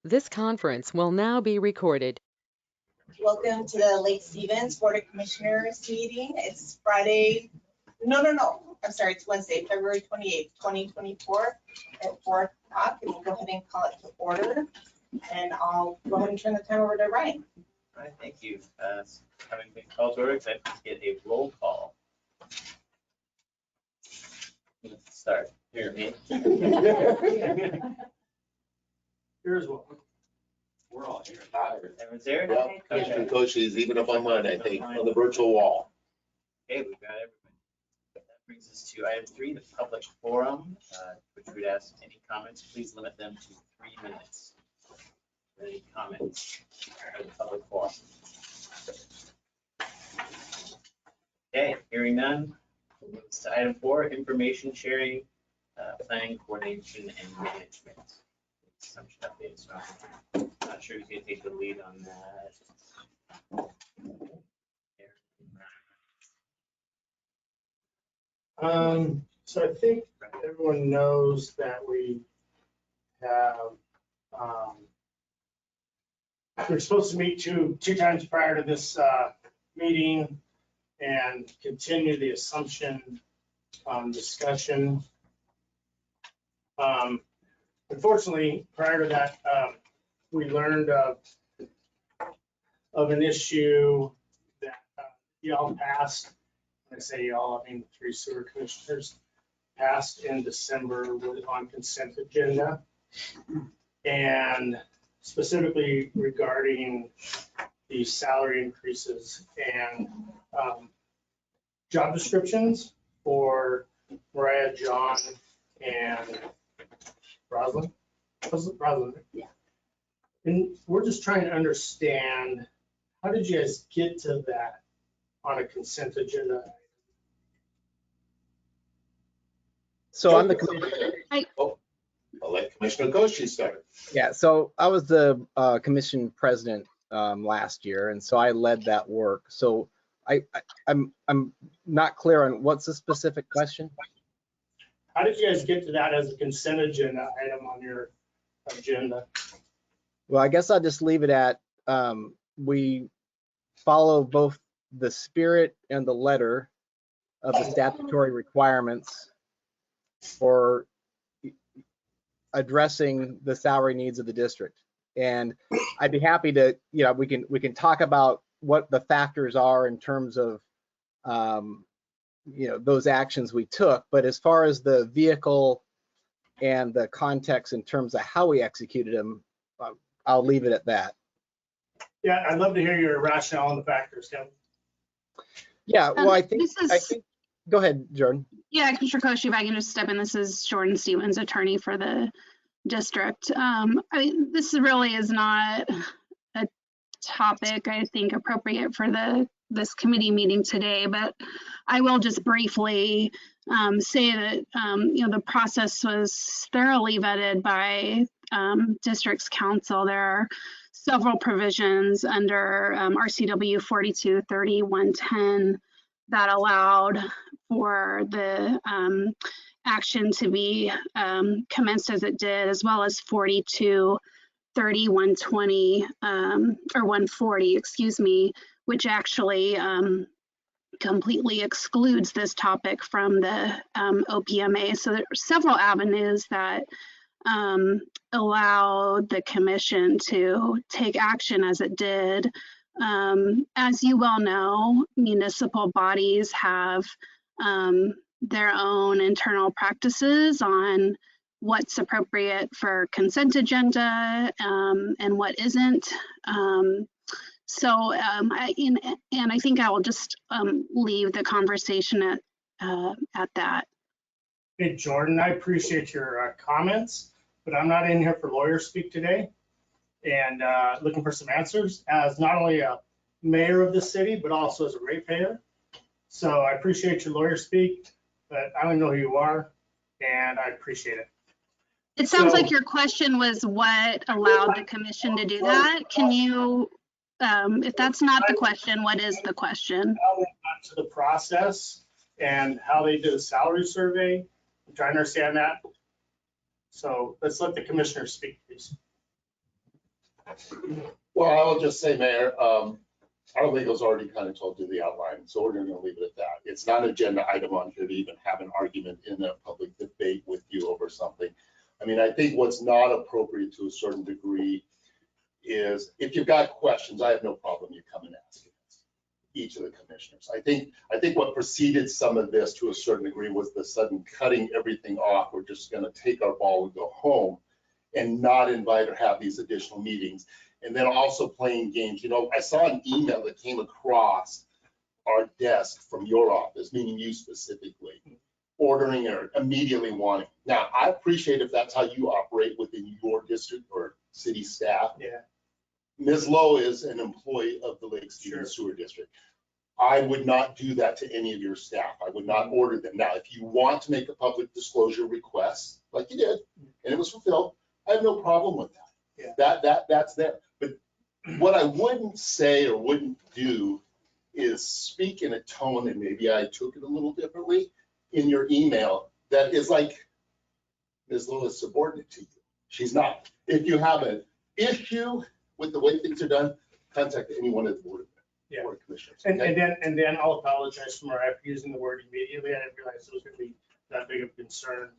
This conference will now be recorded. Welcome to the Lake Stevens Board of Commissioners meeting. It's Friday. I'm sorry, it's Wednesday, February 28th, 2024 at 4 o'clock. And we'll go ahead and call it to order. And I'll go ahead and turn the time over to Ryan. All right, thank you. Having been called to order, excited to get a roll call. Let's start. Here, me. Here's what we're all here. Everyone's there? Yep, Commissioner Koshi's even up online, I think, on the virtual wall. Okay, we've got everybody. That brings us to item 3, the public forum, which we'd ask any comments, please limit them to 3 minutes. Any comments for the public forum? Okay, hearing none. We'll move to item 4, information sharing, planning, coordination, and management. Assumption updates. So I'm not sure who's going to take the lead on that. So I think everyone knows that we have, we're supposed to meet two times prior to this meeting and continue the assumption discussion. Unfortunately, prior to that, we learned of an issue that y'all passed. When I say y'all, I mean 3 sewer commissioners passed in December on consent agenda, and specifically regarding the salary increases and job descriptions for Mariah, John, and Roslyn? Roslyn. Yeah. And we're just trying to understand, how did you guys get to that on a consent agenda? So I'm the commissioner. I'll let Commissioner Koshi start. Yeah, so I was the commission president last year, and so I led that work. So I'm not clear on what's the specific question. How did you guys get to that as a consent agenda item on your agenda? Well, I guess I'll just leave it at we follow both the spirit and the letter of the statutory requirements for addressing the salary needs of the district. And I'd be happy to, we can talk about what the factors are in terms of those actions we took, but as far as the vehicle and the context in terms of how we executed them, I'll leave it at that. Yeah, I'd love to hear your rationale on the factors, Kevin. Yeah, well, I think, go ahead, Jordan. Yeah, Commissioner Koshi, if I can just step in, this is Jordan Stevens, attorney for the district. I mean, this really is not a topic, I think, appropriate for this committee meeting today, but I will just briefly say that the process was thoroughly vetted by district's council. There are several provisions under RCW 4230-110 that allowed for the action to be commenced as it did, as well as 4230-120 or 140, excuse me, which actually completely excludes this topic from the OPMA. So there are several avenues that allow the commission to take action as it did. As you well know, municipal bodies have their own internal practices on what's appropriate for consent agenda and what isn't. And I think I will just leave the conversation at that. Hey, Jordan, I appreciate your comments, but I'm not in here for lawyer speak today, and looking for some answers as not only a mayor of the city, but also as a ratepayer. So I appreciate your lawyer speak, but I don't know who you are, and I appreciate it. It sounds like your question was what allowed the commission to do that. Can you, if that's not the question, what is the question? How they got to the process and how they did a salary survey. I'm trying to understand that. So let's let the commissioner speak, please. Well, I will just say, Mayor, our legal's already kind of told you the outline, so we're gonna leave it at that. It's not an agenda item on here to even have an argument in a public debate with you over something. I mean, I think what's not appropriate to a certain degree is if you've got questions, I have no problem you come and ask each of the commissioners. I think what preceded some of this to a certain degree was the sudden cutting everything off. We're just gonna take our ball and go home and not invite or have these additional meetings. And then also playing games. You know, I saw an email that came across our desk from your office, meaning you specifically, ordering or immediately wanting. Now, I appreciate if that's how you operate within your district or city staff. Yeah. Ms. Lowe is an employee of the Lake Stevens Sewer District. I would not do that to any of your staff. I would not order them. Now, if you want to make a public disclosure request, like you did, and it was fulfilled, I have no problem with that. Yeah. That's there. But what I wouldn't say or wouldn't do is speak in a tone, and maybe I took it a little differently in your email, that is like Ms. Lowe is subordinate to you. She's not. If you have an issue with the way things are done, contact any one of the board of commissioners. And then I'll apologize for using the word immediately. I didn't realize it was gonna be that big of a concern.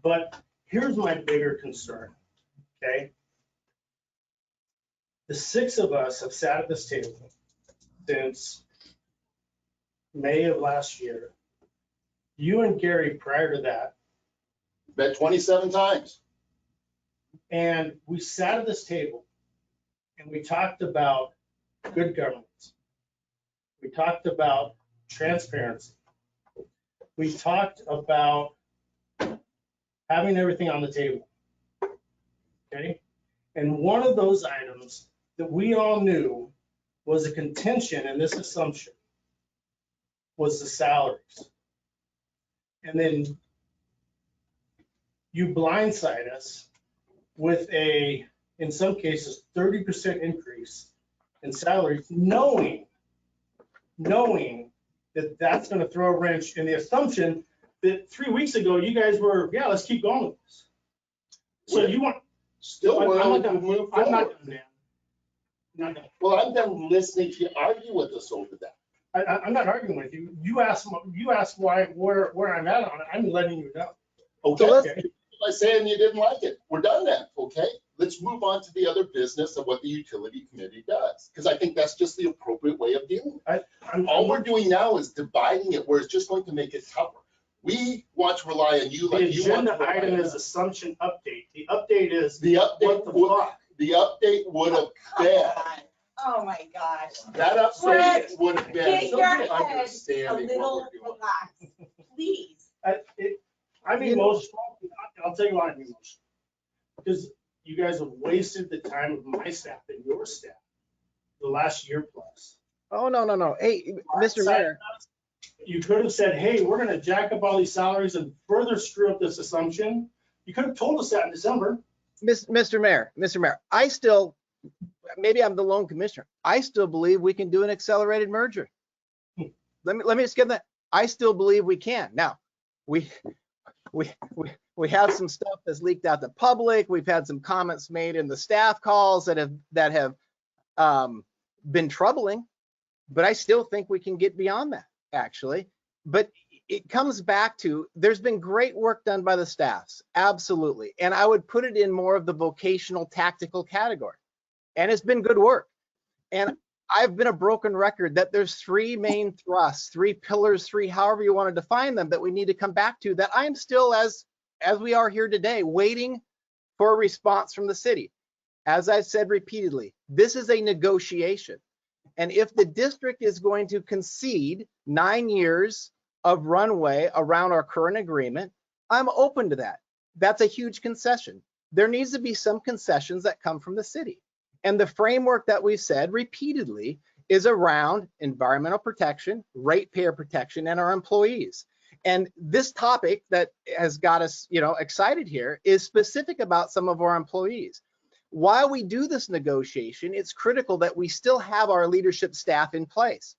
But here's my bigger concern, okay? The 6 of us have sat at this table since May of last year. You and Gary prior to that. Bet 27 times. And we sat at this table and we talked about good governance. We talked about transparency. We talked about having everything on the table. Okay? And one of those items that we all knew was a contention in this assumption was the salaries. And then you blindside us with a, in some cases, 30% increase in salaries, knowing that that's going to throw a wrench in the assumption that 3 weeks ago, you guys were, yeah, let's keep going with this. So you want. Still willing to I'm move not forward. done, Dan. Not done. Well, I'm done listening to you argue with us over that. I'm not arguing with you. You asked why, where I'm at on it. I'm letting you know. Okay, let's- by saying you didn't like it, we're done then, okay? Let's move on to the other business of what the utility committee does, because I think that's just the appropriate way of dealing with it. All we're doing now is dividing it where it's just going to make it tougher. We want to rely on you The like you want to agenda rely item on is us. assumption update. The update is The what the fuck? would have been, Oh my gosh. that update would have been Get your head a understanding what little we're doing. relaxed, please. I'm emotional. I'll tell you why I'm emotional. Because you guys have wasted the time of my staff and your staff the last year plus. Oh, no. Hey, Mr. Mayor. You could have said, hey, we're gonna jack up all these salaries and further screw up this assumption. You could have told us that in December. Mr. Mayor, I still, maybe I'm the lone commissioner. I still believe we can do an accelerated merger. Let me just get that. I still believe we can. Now, we have some stuff that's leaked out to public. We've had some comments made in the staff calls that have been troubling, but I still think we can get beyond that, actually. But it comes back to, there's been great work done by the staffs, absolutely. And I would put it in more of the vocational tactical category. And it's been good work. And I've been a broken record that there's 3 main thrusts, 3 pillars, 3, however you want to define them, that we need to come back to, that I am still, as we are here today, waiting for a response from the city. As I've said repeatedly, this is a negotiation. And if the district is going to concede 9 years of runway around our current agreement, I'm open to that. That's a huge concession. There needs to be some concessions that come from the city. And the framework that we've said repeatedly is around environmental protection, ratepayer protection, and our employees. And this topic that has got us, excited here is specific about some of our employees. While we do this negotiation, it's critical that we still have our leadership staff in place.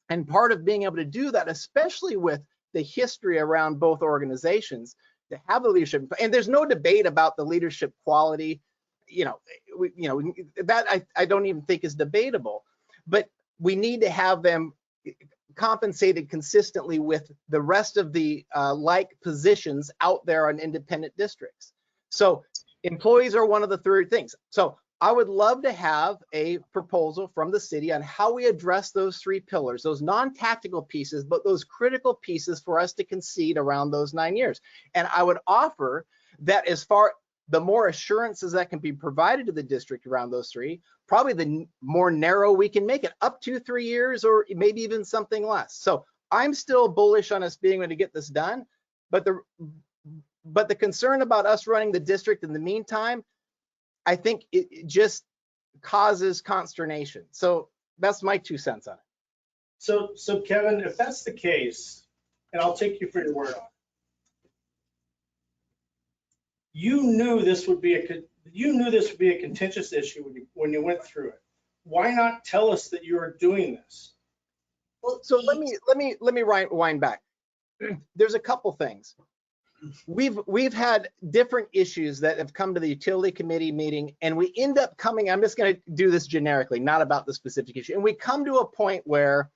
And part of being able to do that, especially with the history around both organizations, to have the leadership, and there's no debate about the leadership quality, that I don't even think is debatable, but we need to have them compensated consistently with the rest of the like positions out there on independent districts. So employees are one of the three things. So I would love to have a proposal from the city on how we address those three pillars, those non-tactical pieces, but those critical pieces for us to concede around those 9 years. And I would offer that as far the more assurances that can be provided to the district around those three, probably the more narrow we can make it, up to 3 years or maybe even something less. So I'm still bullish on us being able to get this done, but the concern about us running the district in the meantime, I think it just causes consternation. So that's my 2 cents on it. So Kevin, if that's the case, and I'll take you for your word on it, you knew this would be a contentious issue when you went through it. Why not tell us that you are doing this? Well, So let me rewind back. There's a couple things. We've had different issues that have come to the utility committee meeting, and we end up coming, I'm just going to do this generically, not about the specific issue. And we come to a point where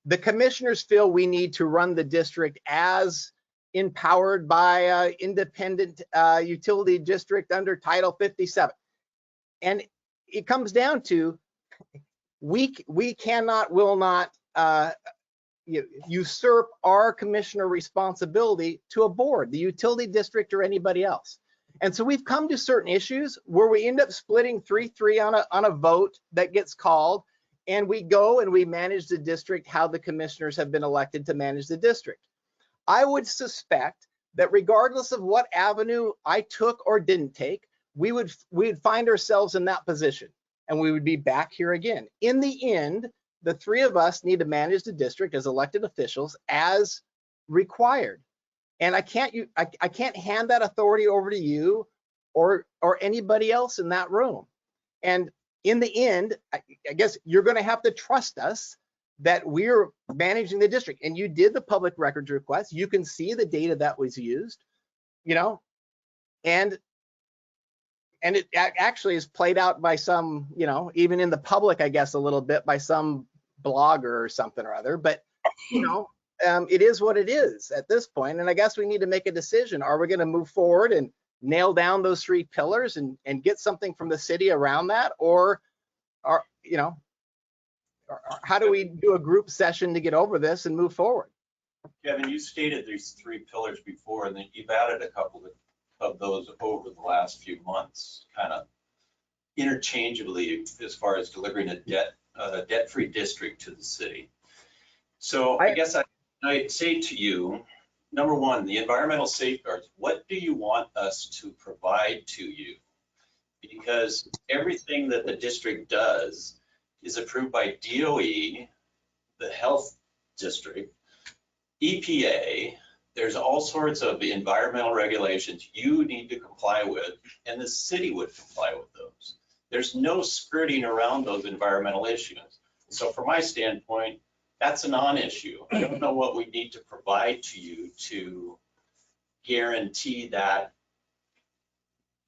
the commissioners feel we need to run the district as empowered by independent utility district under Title 57. And it comes down to we cannot, will not usurp our commissioner responsibility to a board, the utility district or anybody else. And so we've come to certain issues where we end up splitting 3-3 on a vote that gets called, and we go and we manage the district how the commissioners have been elected to manage the district. I would suspect that regardless of what avenue I took or didn't take, we'd find ourselves in that position, and we would be back here again. In the end, the three of us need to manage the district as elected officials as required. And I can't hand that authority over to you or anybody else in that room. And in the end, I guess you're going to have to trust us that we're managing the district. And you did the public records request. You can see the data that was used, and it actually is played out by some, even in the public, I guess, a little bit by some blogger or something or other. But, it is what it is at this point. And I guess we need to make a decision. Are we going to move forward and nail down those three pillars and get something from the city around that? Or, how do we do a group session to get over this and move forward? Kevin, you stated these three pillars before, and then you've added a couple of those over the last few months, kind of interchangeably as far as delivering a debt-free district to the city. So I guess I say to you, number one, the environmental safeguards, what do you want us to provide to you? Because everything that the district does is approved by DOE, the health district, EPA. There's all sorts of environmental regulations you need to comply with, and the city would comply with those. There's no skirting around those environmental issues. So from my standpoint, that's a non-issue. I don't know what we need to provide to you to guarantee that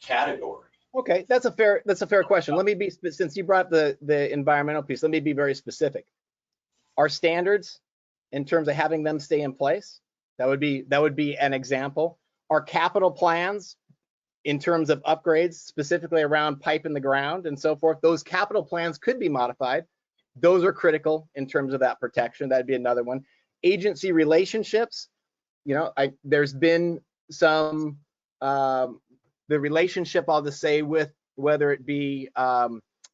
category. Okay, that's a fair question. Let me be, since you brought up the environmental piece, let me be very specific. Our standards in terms of having them stay in place, that would be an example. Our capital plans in terms of upgrades, specifically around pipe in the ground and so forth, those capital plans could be modified. Those are critical in terms of that protection. That'd be another one. Agency relationships, there's been some, the relationship, I'll just say, with whether it be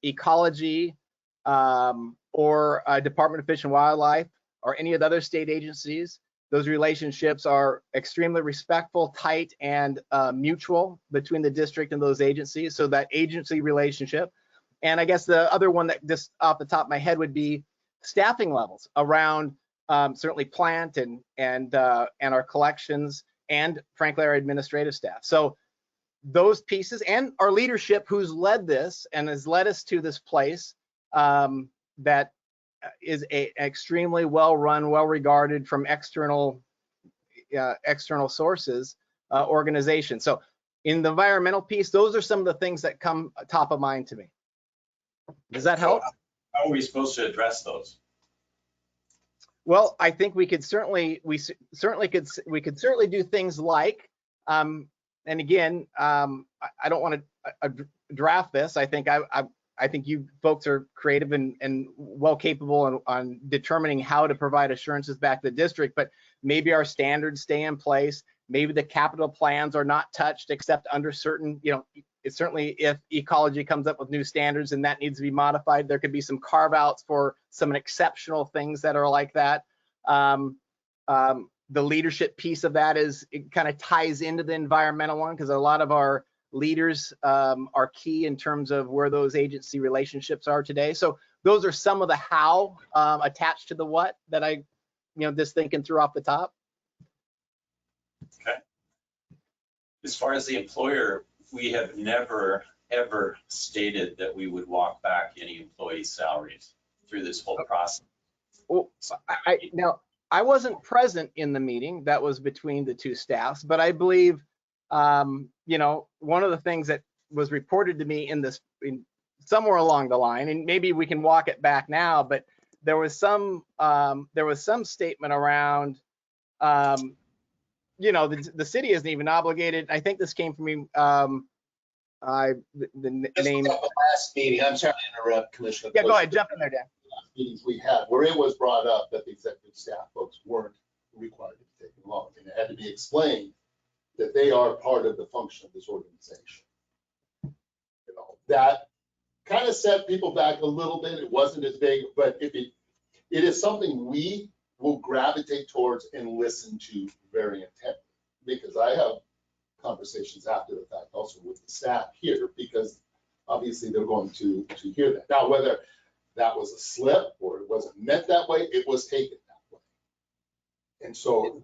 ecology or Department of Fish and Wildlife or any of the other state agencies, those relationships are extremely respectful, tight, and mutual between the district and those agencies. So that agency relationship. And I guess the other one that just off the top of my head would be staffing levels around certainly plant and our collections and frankly our administrative staff. So those pieces and our leadership who's led this and has led us to this place that is a extremely well-run, well-regarded from external sources organization. So in the environmental piece, those are some of the things that come top of mind to me. Does that help? How are we supposed to address those? Well, I think we could certainly do things like, and again, I don't want to draft this. I think you folks are creative and well capable on determining how to provide assurances back to the district, but maybe our standards stay in place. Maybe the capital plans are not touched except under certain, it's certainly if ecology comes up with new standards and that needs to be modified, there could be some carve outs for some exceptional things that are like that. The leadership piece of that it kind of ties into the environmental one, because a lot of our leaders are key in terms of where those agency relationships are today. So those are some of the how attached to the what that I, just thinking through off the top. Okay. As far as the employer, we have never, ever stated that we would walk back any employees' salaries through this whole process. Well, now I wasn't present in the meeting that was between the two staffs, but I believe, one of the things that was reported to me somewhere along the line, and maybe we can walk it back now, but there was some statement around, the city isn't even obligated. I think this came from me. The name. The last meeting, I'm sorry to interrupt, Commissioner. Yeah, go ahead, jump in there, Dan. Meetings we had where it was brought up that the executive staff folks weren't required to take along, and it had to be explained that they are part of the function of this organization. That kind of set people back a little bit. It wasn't as big, but it is something we will gravitate towards and listen to very intently, because I have conversations after the fact also with the staff here, because obviously they're going to hear that. Now, whether that was a slip or it wasn't meant that way, it was taken that way. And so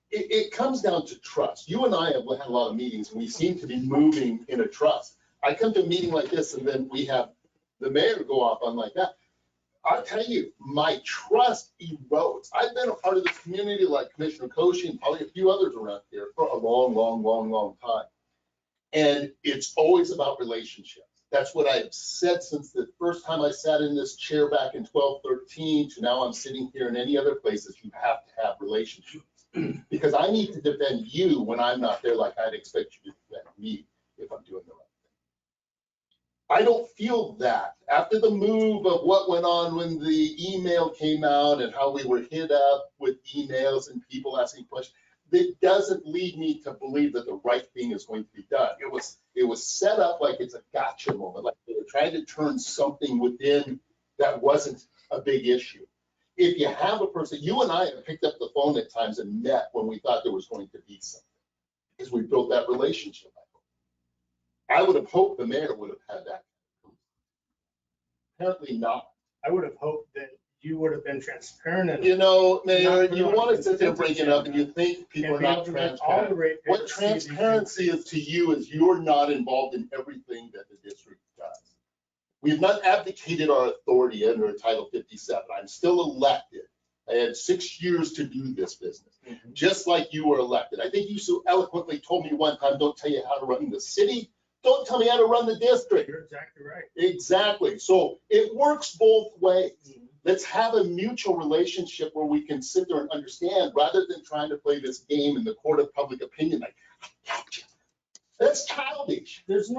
it comes down to trust. You and I have had a lot of meetings and we seem to be moving in a trust. I come to a meeting like this and then we have the mayor go off on like that. I'll tell you, my trust erodes. I've been a part of this community like Commissioner Koshi and probably a few others around here for a long, long, long, long time. And it's always about relationships. That's what I've said since the first time I sat in this chair back in 1213 to now I'm sitting here in any other places. You have to have relationships, because I need to defend you when I'm not there, like I'd expect you to defend me if I'm doing the right thing. I don't feel that after the move of what went on when the email came out and how we were hit up with emails and people asking questions. It doesn't lead me to believe that the right thing is going to be done. It was set up like it's a gotcha moment, like they were trying to turn something within that wasn't a big issue. If you have a person, you and I have picked up the phone at times and met when we thought there was going to be something, because we built that relationship. I would have hoped the mayor would have had that. Apparently not. I would have hoped that you would have been transparent. Mayor, you want to sit there and bring it up and you think people are not transparent. What transparency is to you is you're not involved in everything that the district does. We have not abdicated our authority under Title 57. I'm still elected. I had 6 years to do this business, just like you were elected. I think you so eloquently told me one time, don't tell you how to run the city. Don't tell me how to run the district. You're exactly right. Exactly. So it works both ways. Let's have a mutual relationship where we can sit there and understand, rather than trying to play this game in the court of public opinion. Like, that's childish. That's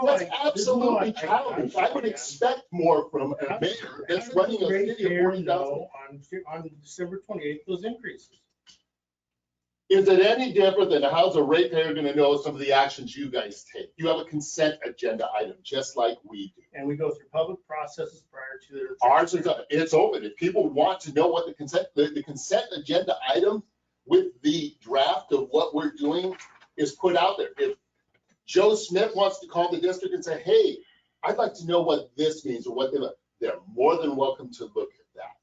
absolutely childish. I would expect more from a mayor that's running a city of 40,000. On December 28th, those increases. Is it any different than how's a ratepayer going to know some of the actions you guys take? You have a consent agenda item, just like we do. And we go through public processes prior to their. Ours is it's open. If people want to know what the consent agenda item with the draft of what we're doing is put out there. If Joe Smith wants to call the district and say, hey, I'd like to know what this means or what they're more than welcome to look at that.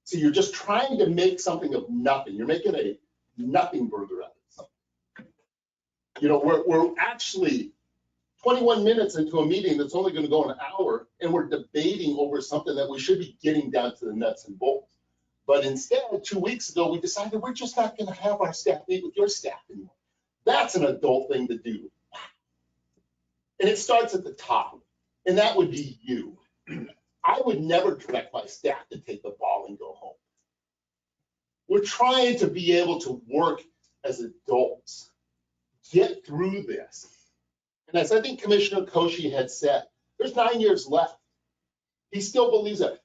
So you're just trying to make something of nothing. You're making a nothing burger out of it. We're actually 21 minutes into a meeting that's only going to go an hour, and we're debating over something that we should be getting down to the nuts and bolts. But instead, 2 weeks ago, we decided we're just not going to have our staff meet with your staff anymore. That's an adult thing to do. And it starts at the top, and that would be you. I would never direct my staff to take the ball and go home. We're trying to be able to work as adults, get through this. And as I think Commissioner Koshy had said, there's 9 years left. He still believes that.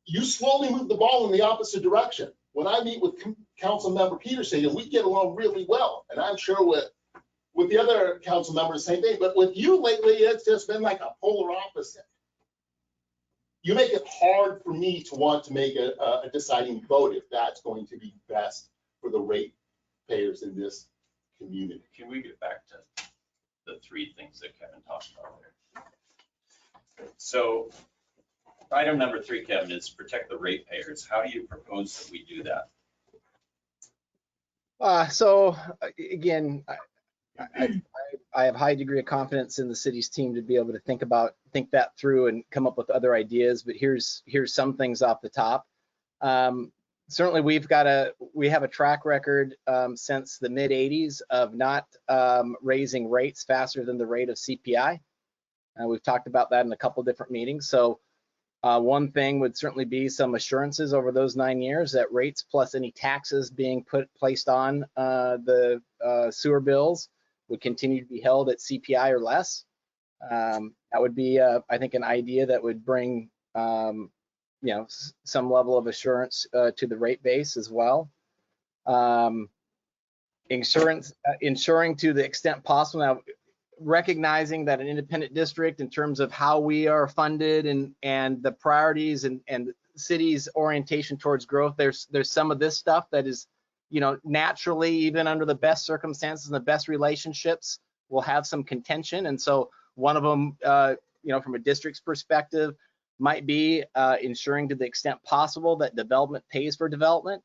You slowly move the ball in the opposite direction. When I meet with Council Member Peterson, we get along really well. And I'm sure with the other council members, same thing. But with you lately, it's just been like a polar opposite. You make it hard for me to want to make a deciding vote if that's going to be best for the ratepayers in this community. Can we get back to the three things that Kevin talked about there? So item number 3, Kevin, is protect the ratepayers. How do you propose that we do that? So again, I have high degree of confidence in the city's team to be able to think that through and come up with other ideas. But here's some things off the top. Certainly, we have a track record since the mid '80s of not raising rates faster than the rate of CPI. We've talked about that in a couple different meetings. So one thing would certainly be some assurances over those 9 years that rates plus any taxes being placed on the sewer bills would continue to be held at CPI or less. That would be, I think, an idea that would bring, some level of assurance to the rate base as well. Ensuring to the extent possible. Now, recognizing that an independent district, in terms of how we are funded and the priorities and the city's orientation towards growth, there's some of this stuff that is, naturally, even under the best circumstances and the best relationships, will have some contention. And so one of them, from a district's perspective, might be ensuring to the extent possible that development pays for development,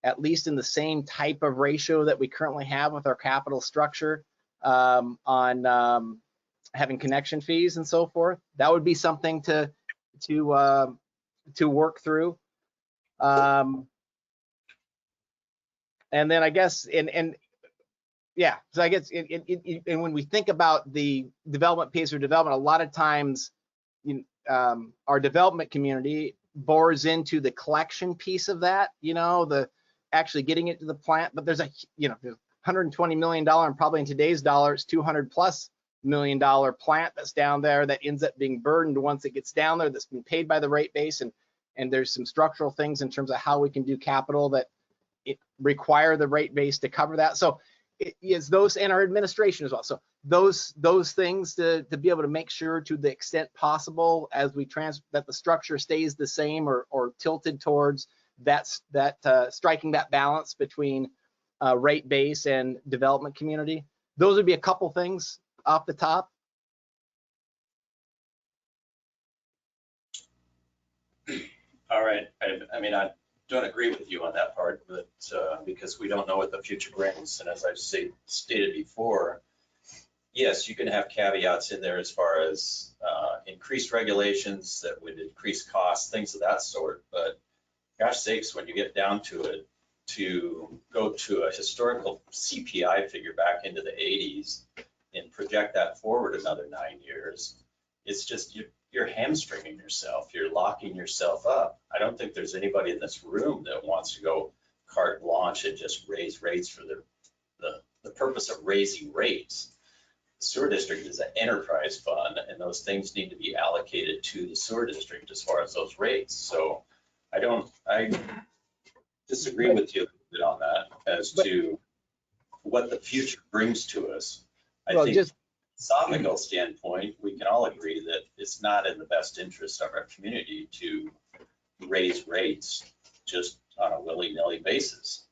at least in the same type of ratio that we currently have with our capital structure on having connection fees and so forth. That would be something to work through. And then I guess, so I guess, and when we think about the development pays for development, a lot of times our development community bores into the collection piece of that, the actually getting it to the plant, but there's $120 million, and probably in today's dollars, $200+ million plant that's down there that ends up being burdened once it gets down there, that's been paid by the rate base, and there's some structural things in terms of how we can do capital that require the rate base to cover that. So it is those, and our administration as well. So those things to be able to make sure, to the extent possible, as we that the structure stays the same or tilted towards that striking that balance between rate base and development community. Those would be a couple things off the top. All right. I mean, I don't agree with you on that part, but because we don't know what the future brings. And as I've stated before, yes, you can have caveats in there as far as increased regulations that would increase costs, things of that sort. But gosh sakes, when you get down to it, to go to a historical CPI figure back into the 80s and project that forward another 9 years, it's just you're hamstringing yourself. You're locking yourself up. I don't think there's anybody in this room that wants to go carte blanche and just raise rates for the purpose of raising rates. The sewer district is an enterprise fund, and those things need to be allocated to the sewer district as far as those rates. So I disagree with you a bit on that as to what the future brings to us. I think from a philosophical standpoint, we can all agree that it's not in the best interest of our community to raise rates just on a willy-nilly basis.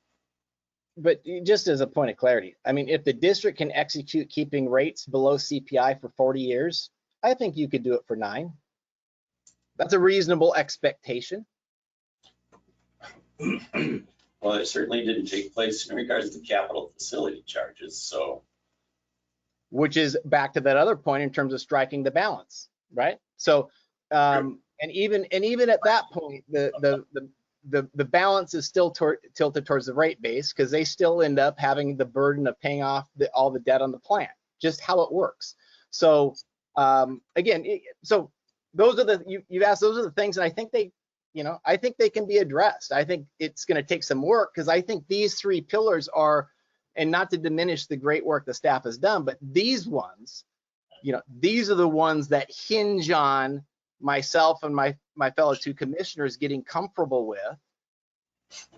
But just as a point of clarity, I mean, if the district can execute keeping rates below CPI for 40 years, I think you could do it for 9. That's a reasonable expectation. Well, it certainly didn't take place in regards to capital facility charges, so. Which is back to that other point in terms of striking the balance, right? So, and even at that point, the balance is still tilted towards the rate base, because they still end up having the burden of paying off all the debt on the plant, just how it works. So Again, so those are you've asked, those are the things, and I think I think they can be addressed. I think it's going to take some work, because I think these 3 pillars are, and not to diminish the great work the staff has done, but these ones, these are the ones that hinge on myself and my fellow 2 commissioners getting comfortable with.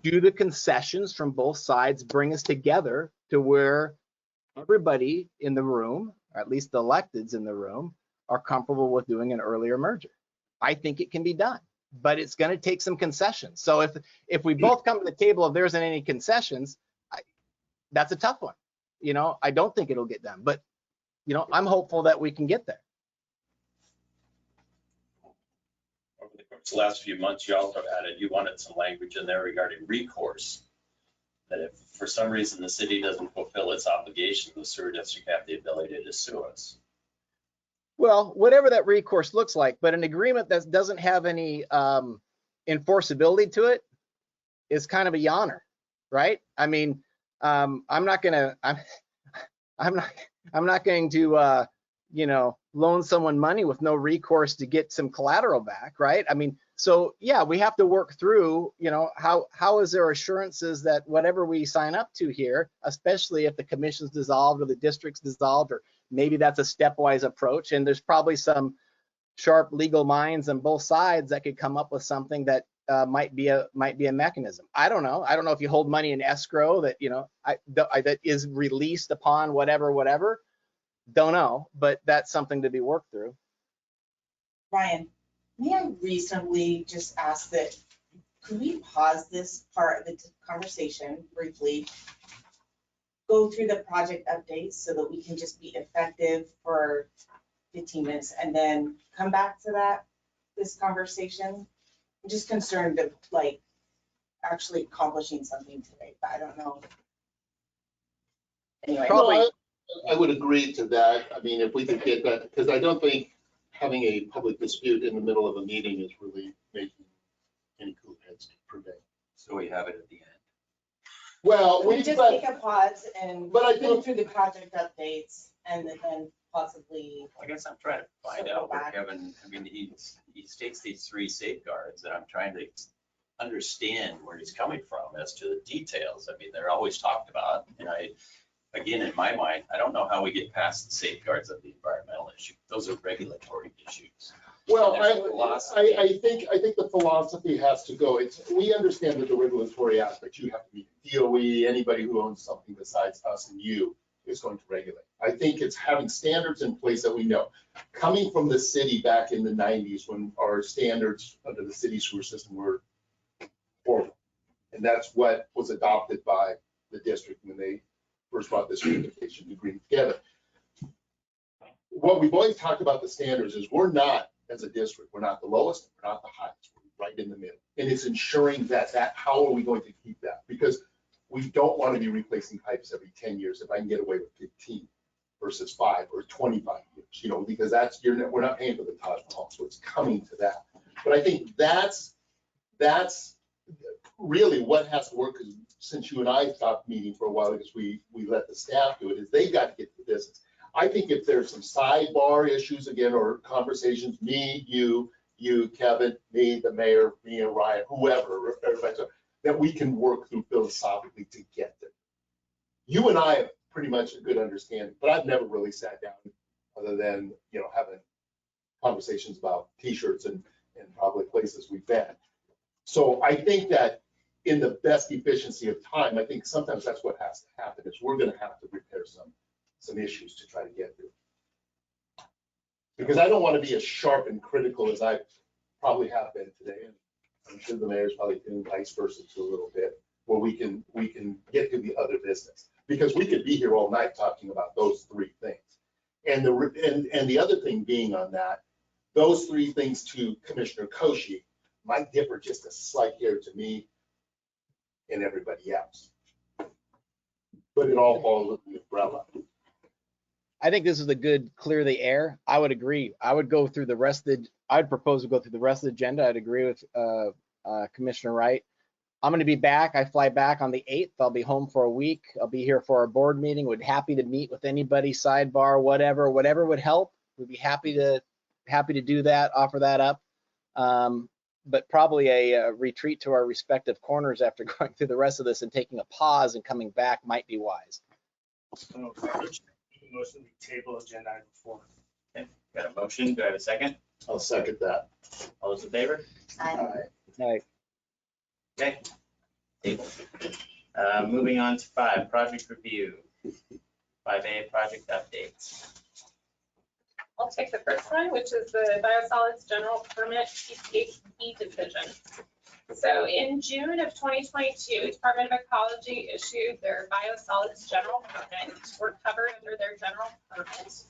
Do the concessions from both sides bring us together to where everybody in the room, or at least the electeds in the room, are comfortable with doing an earlier merger? I think it can be done, but it's going to take some concessions. So if we both come to the table, if there isn't any concessions, that's a tough one. I don't think it'll get done, but I'm hopeful that we can get there. Over the course of the last few months, you also added, you wanted some language in there regarding recourse. That if for some reason the city doesn't fulfill its obligation, the sewer district have the ability to sue us. Well, whatever that recourse looks like, but an agreement that doesn't have any enforceability to it is kind of a yawner, right? I mean, I'm not going to loan someone money with no recourse to get some collateral back, right? I mean, so yeah, we have to work through, how is there assurances that whatever we sign up to here, especially if the commission's dissolved or the district's dissolved, or maybe that's a stepwise approach, and there's probably some sharp legal minds on both sides that could come up with something that might be a mechanism. I don't know if you hold money in escrow that that is released upon whatever. Don't know, but that's something to be worked through. Ryan, may I reasonably just ask that, could we pause this part of the conversation briefly, go through the project updates so that we can just be effective for 15 minutes and then come back to this conversation? I'm just concerned of actually accomplishing something today, but I don't know. Anyway. Probably. I would agree to that. I mean, if we could get that, because I don't think having a public dispute in the middle of a meeting is really making any cool heads prevail. So we have it at the end. Well, We just take a pause and But I go think- through the project updates and then possibly. I guess I'm trying to find out where Kevin, I mean, he states these 3 safeguards, and I'm trying to understand where he's coming from as to the details. I mean, they're always talked about, and again, in my mind, I don't know how we get past the safeguards of the environmental issue. Those are regulatory issues. Well, And there's philosophy. I think the philosophy has to go. We understand that the regulatory aspect, you have to be DOE, anybody who owns something besides us and you is going to regulate. I think it's having standards in place that we know. Coming from the city back in the 90s, when our standards under the city sewer system were horrible. And that's what was adopted by the district when they first brought this unification agreement together. What we've always talked about the standards is we're not, as a district, we're not the lowest, we're not the highest, we're right in the middle. And it's ensuring that how are we going to keep that? Because we don't want to be replacing pipes every 10 years if I can get away with 15 versus 5 or 25 years, because we're not paying for the Taj Mahal, so it's coming to that. But I think that's really what has to work, because since you and I stopped meeting for a while because we let the staff do it, is they've got to get to the business. I think if there's some sidebar issues again, or conversations, me, you, Kevin, me, the mayor, me and Ryan, whoever, that we can work through philosophically to get there. You and I have pretty much a good understanding, but I've never really sat down other than, having conversations about t-shirts and probably places we've been. So I think that in the best efficiency of time, I think sometimes that's what has to happen, is we're going to have to repair some issues to try to get through. Because I don't want to be as sharp and critical as I probably have been today. And I'm sure the mayor's probably doing vice versa to a little bit, where we can get to the other business. Because we could be here all night talking about those 3 things. And the other thing being on that, those 3 things to Commissioner Koshy might differ just a slight hair to me and everybody else. But it all falls under the umbrella. I think this is a good clear the air. I would agree. I'd propose to go through the rest of the agenda. I'd agree with Commissioner Wright. I'm going to be back. I fly back on the 8th. I'll be home for a week. I'll be here for our board meeting. Would happy to meet with anybody, sidebar, whatever would help. we'd be happy to do that, offer that up. But probably a retreat to our respective corners after going through the rest of this and taking a pause and coming back might be wise. Motion to table agenda item 4. Got a motion? Do I have a second? I'll second that. All those in favor? Aye. Right. Okay. Table. Moving on to 5, project review. 5A, project updates. I'll take the first one, which is the biosolids general permit PCHE decision. So in June of 2022, Department of Ecology issued their biosolids general permit. We're covered under their general permit.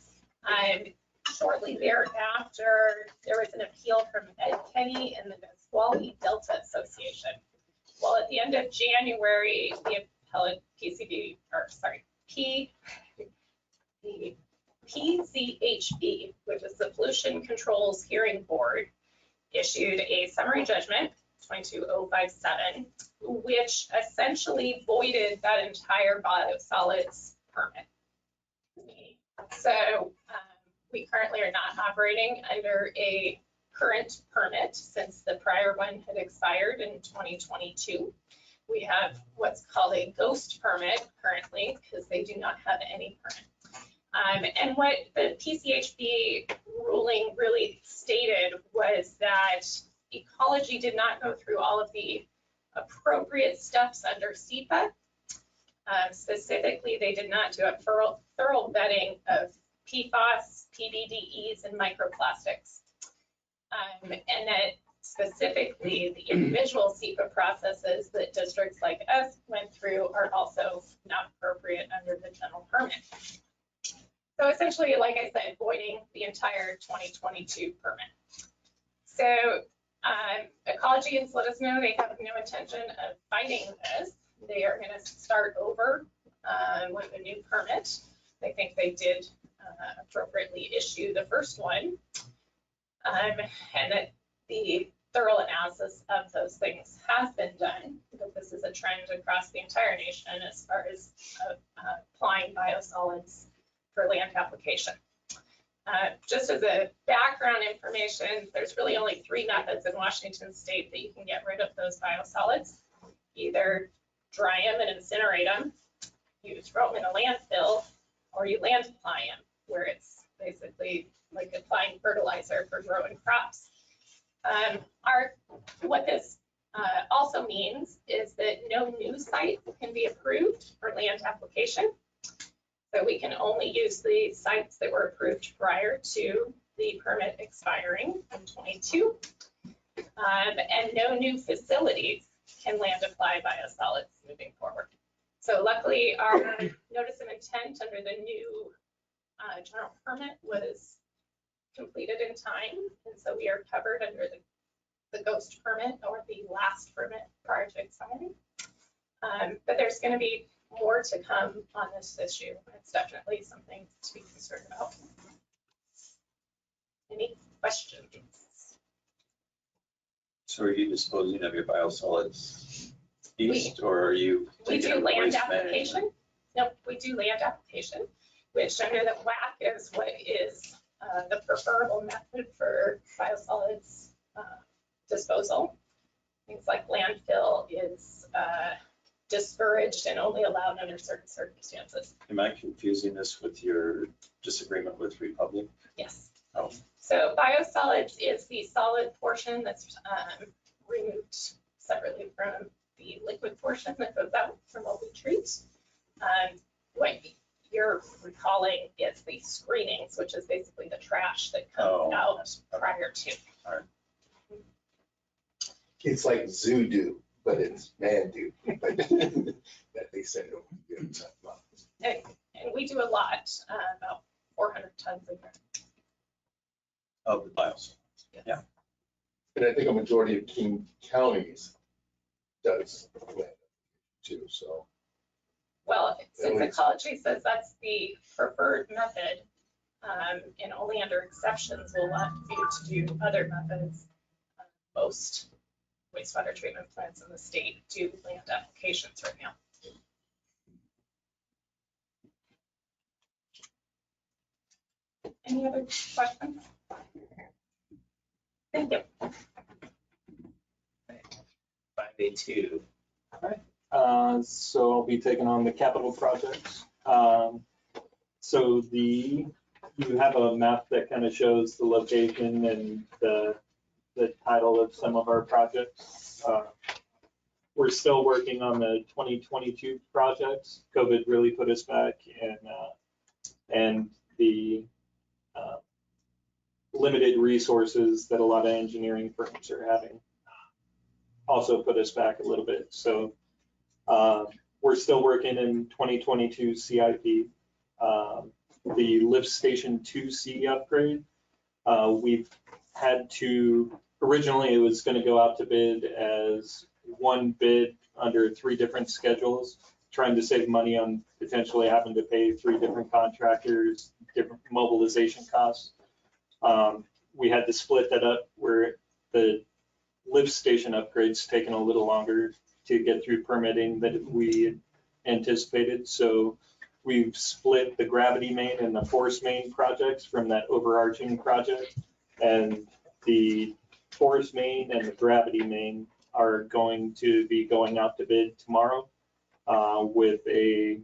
Shortly thereafter, there was an appeal from Ed Kenny and the Nisqually Delta Association. Well, at the end of January, the appellate PCB, or sorry, the PCHB, which is the Pollution Controls Hearing Board, issued a summary judgment, 22057, which essentially voided that entire biosolids permit. So we currently are not operating under a current permit since the prior one had expired in 2022. We have what's called a ghost permit currently because they do not have any permit. And what the PCHB ruling really stated was that ecology did not go through all of the appropriate steps under SEPA. Specifically, they did not do a thorough vetting of PFAS, PBDEs, and microplastics. And that specifically the individual SEPA processes that districts like us went through are also not appropriate under the general permit. So essentially, like I said, voiding the entire 2022 permit. So Ecology has let us know they have no intention of fighting this. They are going to start over with a new permit. They think they did appropriately issue the first one, and that the thorough analysis of those things has been done, because this is a trend across the entire nation as far as applying biosolids for land application. Just as a background information, there's really only 3 methods in Washington state that you can get rid of those biosolids. Either dry them and incinerate them, you throw them in a landfill, or you land apply them, where it's basically like applying fertilizer for growing crops. What this also means is that no new site can be approved for land application. So we can only use the sites that were approved prior to the permit expiring in 22. And no new facilities can land apply biosolids moving forward. So luckily our notice of intent under the new general permit was completed in time. And so we are covered under the ghost permit or the last permit prior to expiring. But there's going to be more to come on this issue. It's definitely something to be concerned about. Any questions? So are you disposing of your biosolids east, or are you? We taking do up land waste application. management? Nope, we do land application, which under the WAC is what is the preferable method for biosolids disposal. Things like landfill is discouraged and only allowed under certain circumstances. Am I confusing this with your disagreement with Republic? Yes. Oh. So biosolids is the solid portion that's removed separately from the liquid portion that goes out from what we treat. What you're recalling is the screenings, which is basically the trash that comes out prior to. All right. It's like Zoodoo, but it's Mandu. That they send over. And we do a lot, about 400 tons a year. Of the biosolids. Yeah. And I think a majority of King counties does land too, so. Well, since ecology says that's the preferred method, and only under exceptions will allow you to do other methods, most wastewater treatment plants in the state do land applications right now. Any other questions? Thank you. 5A2. So I'll be taking on the capital projects. So you have a map that kind of shows the location and the title of some of our projects. We're still working on the 2022 projects. COVID really put us back, and the limited resources that a lot of engineering firms are having also put us back a little bit. So we're still working in 2022 CIP. The lift station 2C upgrade, we've had to, originally it was going to go out to bid as one bid under 3 different schedules, trying to save money on potentially having to pay 3 different contractors, different mobilization costs. We had to split that up where the lift station upgrades taken a little longer to get through permitting than we anticipated. So we've split the gravity main and the force main projects from that overarching project. And the force main and the gravity main are going to be going out to bid tomorrow with a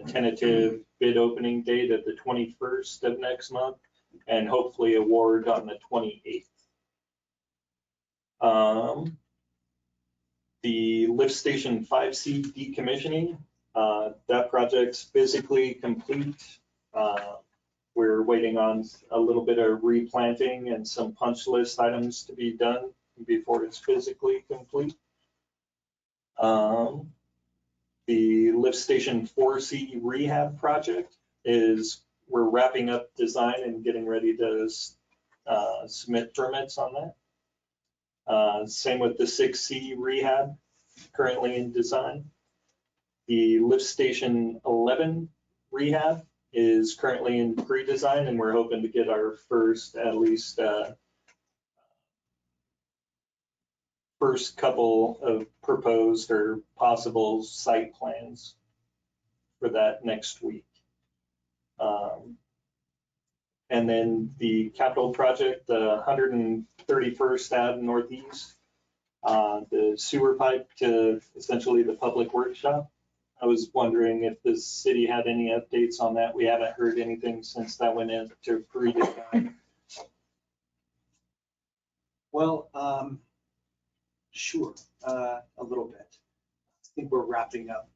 tentative bid opening date of the 21st of next month and hopefully award on the 28th. The lift station 5C decommissioning, that project's physically complete. We're waiting on a little bit of replanting and some punch list items to be done before it's physically complete. The lift station 4C rehab project we're wrapping up design and getting ready to submit permits on that. Same with the 6C rehab, currently in design. The lift station 11 rehab is currently in pre-design, and we're hoping to get our first, at least first couple of proposed or possible site plans for that next week. And then the capital project, the 131st Ave Northeast, the sewer pipe to essentially the public workshop. I was wondering if the city had any updates on that. We haven't heard anything since that went into pre-design. Well, sure, a little bit. I think we're wrapping up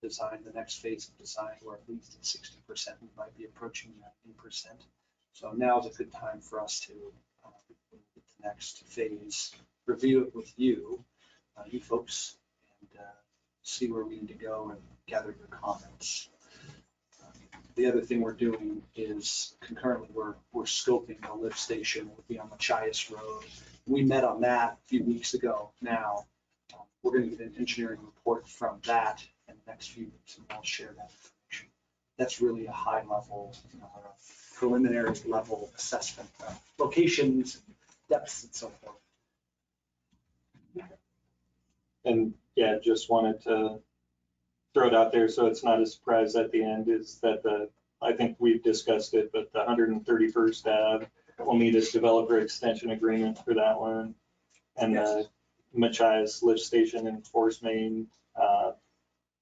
design, the next phase of design. We're at least at 60%. We might be approaching 90%. So now is a good time for us to get the next phase, review it with you, you folks, and see where we need to go and gather your comments. The other thing we're doing is concurrently we're scoping the lift station. We'll be on Machias Road. We met on that a few weeks ago. Now we're going to get an engineering report from that in the next few weeks, and we'll share that information. That's really a high level, preliminary level assessment of locations, depths, and so forth. And yeah, just wanted to throw it out there so it's not a surprise at the end is that I think we've discussed it, but the 131st Ave will need a developer extension agreement for that one. And the Machias lift station and force main,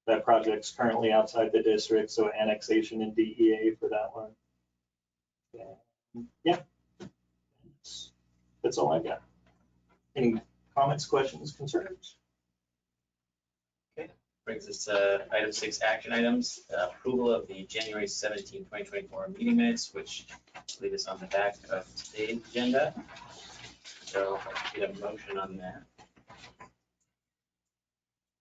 that project's currently outside the district, so annexation and DEA for that one. Yeah, that's all I got. Any comments, questions, concerns? Brings us to item 6, action items, approval of the January 17, 2024 meeting minutes, which lead us on the back of today's agenda. So I get a motion on that.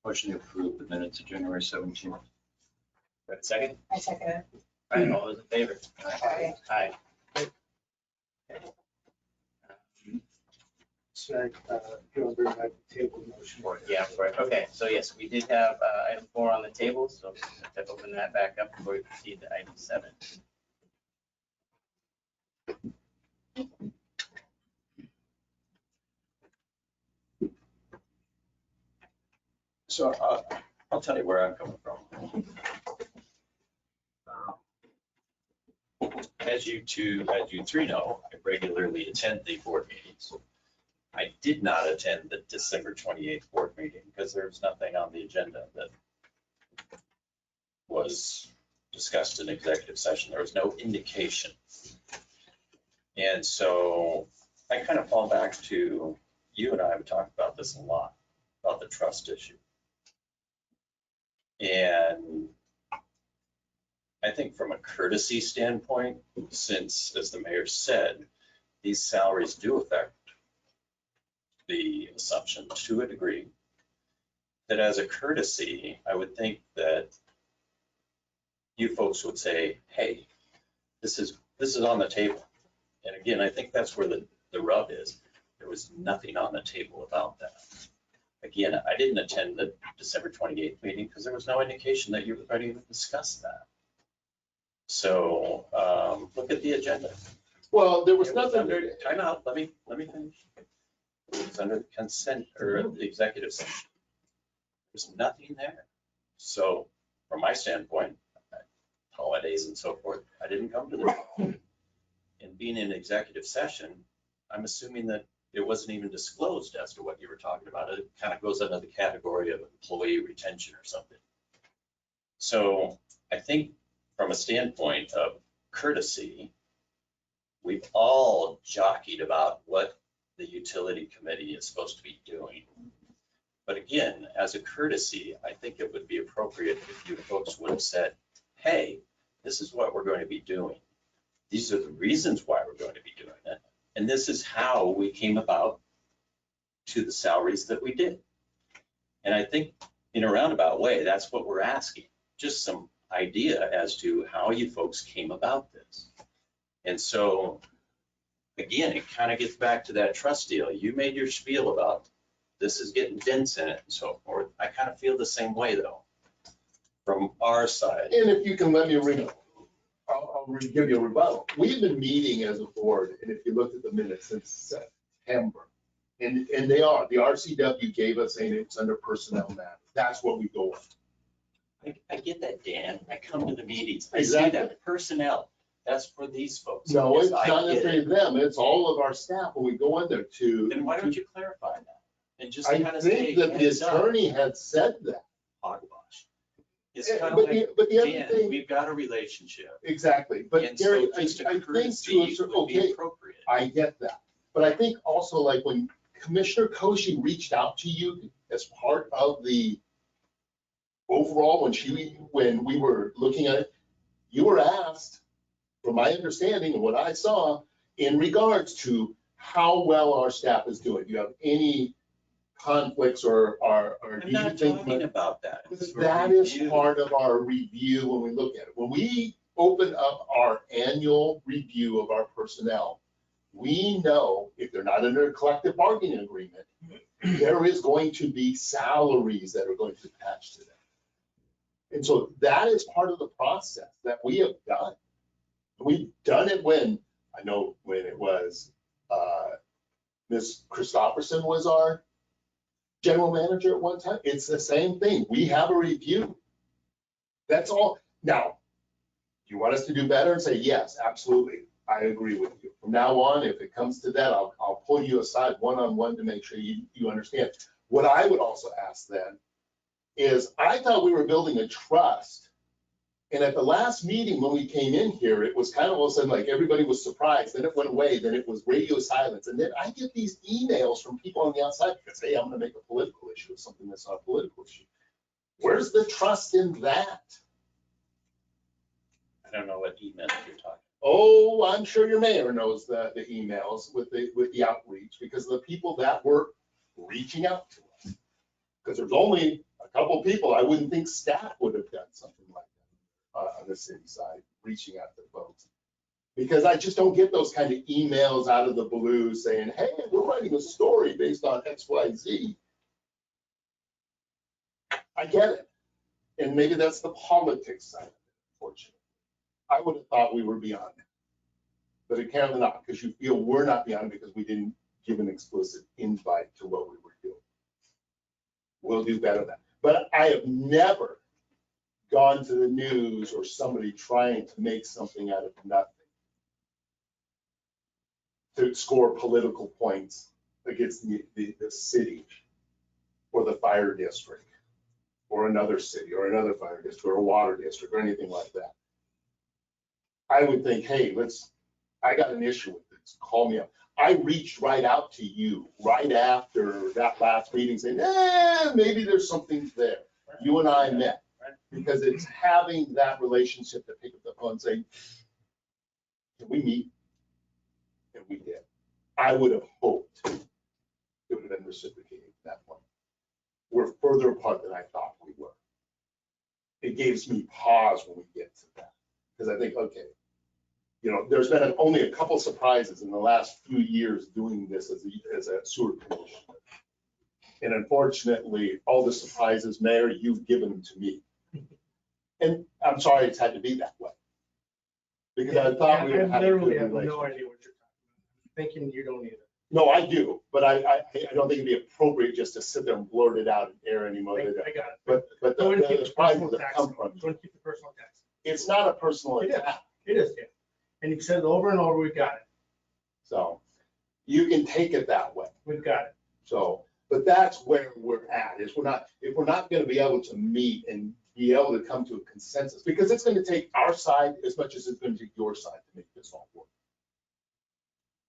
Motion to approve the minutes of January 17th. Got a second? I second it. All right, all those in favor? Aye. Aye. So, you want to bring back the table motion? Yeah, right. Okay, so yes, we did have item 4 on the table, so let's open that back up before we proceed to item 7. So I'll tell you where I'm coming from. As as you three know, I regularly attend the board meetings. I did not attend the December 28th board meeting because there was nothing on the agenda that was discussed in executive session. There was no indication. And so I kind of fall back to, you and I have talked about this a lot, about the trust issue. And I think from a courtesy standpoint, since, as the mayor said, these salaries do affect the assumption to a degree, that as a courtesy, I would think that you folks would say, hey, this is on the table. And again, I think that's where the rub is. There was nothing on the table about that. Again, I didn't attend the December 28th meeting because there was no indication that you were ready to discuss that. So look at the agenda. Well, there was It was nothing. under, time out, let me finish. It was under the consent or the executive session. There's nothing there. So from my standpoint, holidays and so forth, I didn't come to this. And being in executive session, I'm assuming that it wasn't even disclosed as to what you were talking about. It kind of goes under the category of employee retention or something. So I think from a standpoint of courtesy, we've all jockeyed about what the utility committee is supposed to be doing. But again, as a courtesy, I think it would be appropriate if you folks would have said, hey, this is what we're going to be doing. These are the reasons why we're going to be doing it. And this is how we came about to the salaries that we did. And I think in a roundabout way, that's what we're asking. Just some idea as to how you folks came about this. And so, again, it kind of gets back to that trust deal. You made your spiel about this is getting dents in it and so forth. I kind of feel the same way though, from our side. And if you can let me I'll give you a rebuttal. We've been meeting as a board, and if you look at the minutes since September, and they are, the RCW gave us saying it's under personnel matter. That's what we go on. I get that, Dan. I come to the meetings. I Exactly. see that personnel. That's for these folks. No, Yes, it's I not get necessarily it. them. It's all of our staff when we go in there to. Then why don't you clarify that? And just I kind of say, think that the heads up, attorney had said that. hogwash. It's kind of But like, the other Dan, thing, we've got a relationship. exactly. But And Gary, so just a I think courtesy to a certain, would be okay, appropriate. I get that. But I think also like when Commissioner Koshy reached out to you as part of the overall, when we were looking at it, you were asked, from my understanding and what I saw, in regards to how well our staff is doing. Do you have any conflicts or I'm do you not think talking about that. because It's for that is review. part of our review when we look at it. When we open up our annual review of our personnel, we know if they're not under a collective bargaining agreement, there is going to be salaries that are going to attach to them. And so that is part of the process that we have done. We've done it when it was Ms. Christopherson was our general manager at one time. It's the same thing. We have a review. That's all. Now, you want us to do better and say, yes, absolutely. I agree with you. From now on, if it comes to that, I'll pull you aside one-on-one to make sure you understand. What I would also ask then is I thought we were building a trust. And at the last meeting when we came in here, it was kind of all of a sudden like everybody was surprised. Then it went away. Then it was radio silence. And then I get these emails from people on the outside because, hey, I'm going to make a political issue of something that's not a political issue. Where's the trust in that? I don't know what email you're talking. Oh, I'm sure your mayor knows the emails with the outreach because of the people that were reaching out to us. Because there's only a couple of people. I wouldn't think staff would have done something like that on the city side, reaching out to folks. Because I just don't get those kind of emails out of the blue saying, hey, we're writing a story based on X, Y, Z. I get it. And maybe that's the politics side of it, unfortunately. I would have thought we were beyond it. But apparently not, because you feel we're not beyond it because we didn't give an explicit invite to what we were doing. We'll do better than that. But I have never gone to the news or somebody trying to make something out of nothing. to score political points against the city or the fire district or another city or another fire district or a water district or anything like that. I would think, hey, I got an issue with this, call me up. I reached right out to you right after that last meeting saying, maybe there's something there. You and I met, because it's having that relationship to pick up the phone and say, can we meet? And we did. I would have hoped it would have been reciprocated at that point. We're further apart than I thought we were. It gives me pause when we get to that, because I think, okay, there's been only a couple surprises in the last few years doing this as a sewer commissioner. And unfortunately, all the surprises, Mayor, you've given them to me. And I'm sorry it's had to be that way. Because I thought we would have. I literally have no idea what you're talking about. Thinking you don't either. No, I do, but I don't think it'd be appropriate just to sit there and blurt it out and air any more. I got it. But the surprises that come from Don't keep the personal tax. it's not a personal attack. It is, yeah. And you've said over and over, we've got it. So you can take it that way. We've got it. So, but that's where we're at, if we're not going to be able to meet and be able to come to a consensus, because it's going to take our side as much as it's going to take your side to make this all work.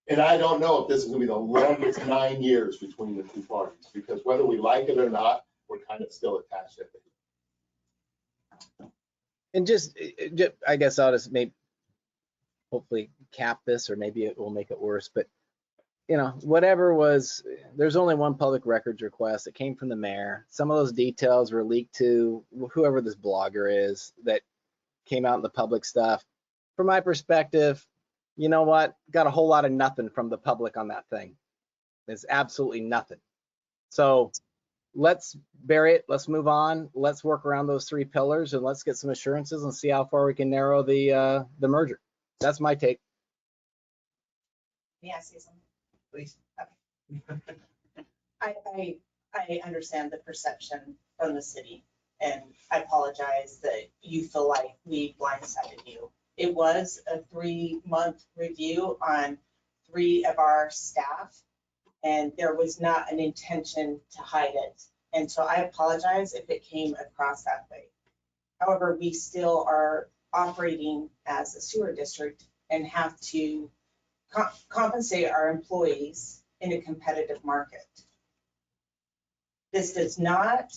And I don't know if this is going to be the longest 9 years between the two parties, because whether we like it or not, we're kind of still attached at it. And just, I guess I'll just maybe hopefully cap this, or maybe it will make it worse, but whatever was, there's only one public records request that came from the mayor. Some of those details were leaked to whoever this blogger is that came out in the public stuff. From my perspective, you know what? Got a whole lot of nothing from the public on that thing. There's absolutely nothing. So let's bury it. Let's move on. Let's work around those 3 pillars and let's get some assurances and see how far we can narrow the merger. That's my take. May I say something? Please. I understand the perception from the city, and I apologize that you feel like we blindsided you. It was a 3-month review on 3 of our staff, and there was not an intention to hide it. And so I apologize if it came across that way. However, we still are operating as a sewer district and have to compensate our employees in a competitive market. This does not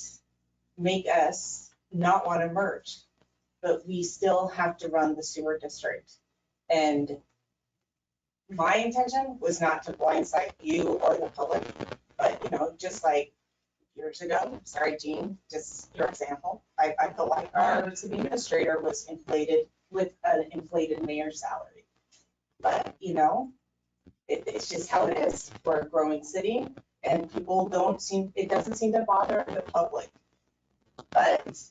make us not want to merge, but we still have to run the sewer district. And my intention was not to blindside you or the public, but just like years ago, sorry, Jean, just your example, I felt like our city administrator was inflated with an inflated mayor's salary. But, it's just how it is. We're a growing city and people it doesn't seem to bother the public. But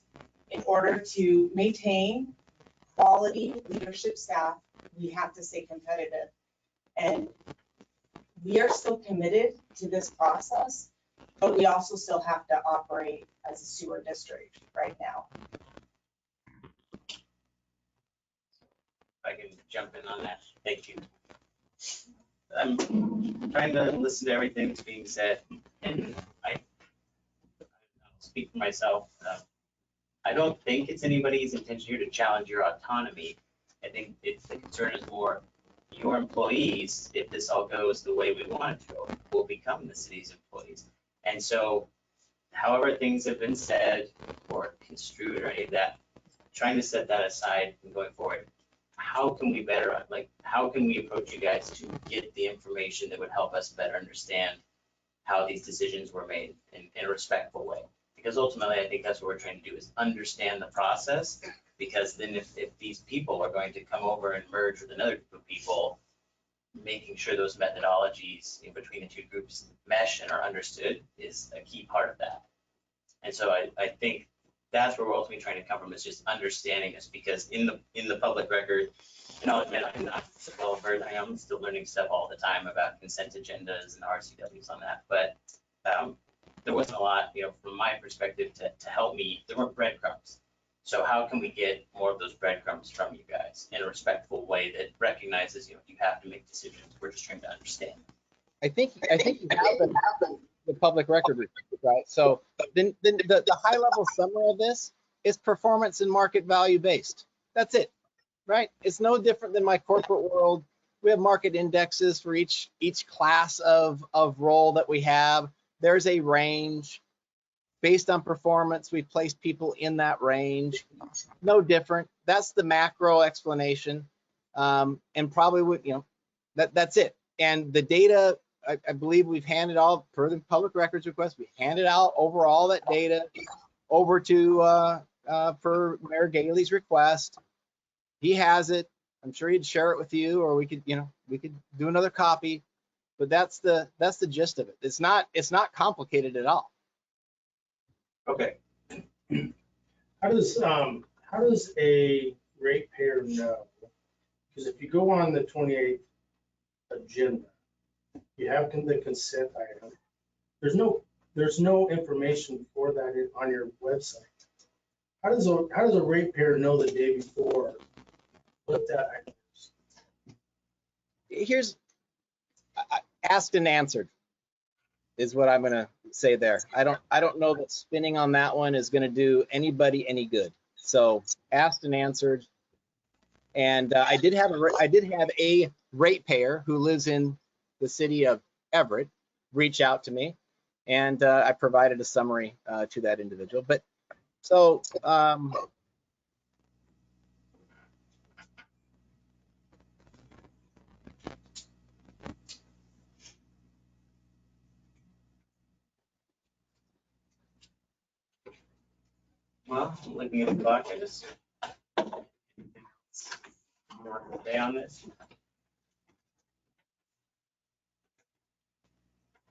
in order to maintain quality leadership staff, we have to stay competitive. And we are still committed to this process, but we also still have to operate as a sewer district right now. If I can jump in on that, thank you. I'm trying to listen to everything that's being said, and I'll speak for myself. I don't think it's anybody's intention here to challenge your autonomy. I think the concern is more your employees, if this all goes the way we want it to go, will become the city's employees. And so however things have been said or construed or any of that, trying to set that aside and going forward, how can we how can we approach you guys to get the information that would help us better understand how these decisions were made in a respectful way? Because ultimately, I think that's what we're trying to do, is understand the process. Because then if these people are going to come over and merge with another group of people, making sure those methodologies in between the 2 groups mesh and are understood is a key part of that. And so I think that's where we're ultimately trying to come from, is just understanding this, because in the public record, and I'll admit I'm not so well versed. I'm still learning stuff all the time about consent agendas and RCWs on that, but there wasn't a lot, from my perspective to help me. There weren't breadcrumbs. So how can we get more of those breadcrumbs from you guys in a respectful way that recognizes, you have to make decisions? We're just trying to understand. I think you have the public record report, right? So then the high level summary of this is performance and market value based. That's it, right? It's no different than my corporate world. We have market indexes for each class of role that we have. There's a range. Based on performance, we place people in that range. No different. That's the macro explanation. And probably would, that's it. And the data, I believe we've handed all, per the public records request, we handed out over all that data over to, per Mayor Gailey's request. He has it. I'm sure he'd share it with you, or we could do another copy. But that's the gist of it. It's not complicated at all. Okay. How does a ratepayer know? Because if you go on the 28th agenda, you have the consent item. There's no information for that on your website. How does a ratepayer know the day before what that item is? Here's asked and answered is what I'm going to say there. I don't know that spinning on that one is going to do anybody any good. So asked and answered. And I did have a ratepayer who lives in the city of Everett reach out to me, and I provided a summary to that individual. But so Well, looking at the clock, I just more of a day on this.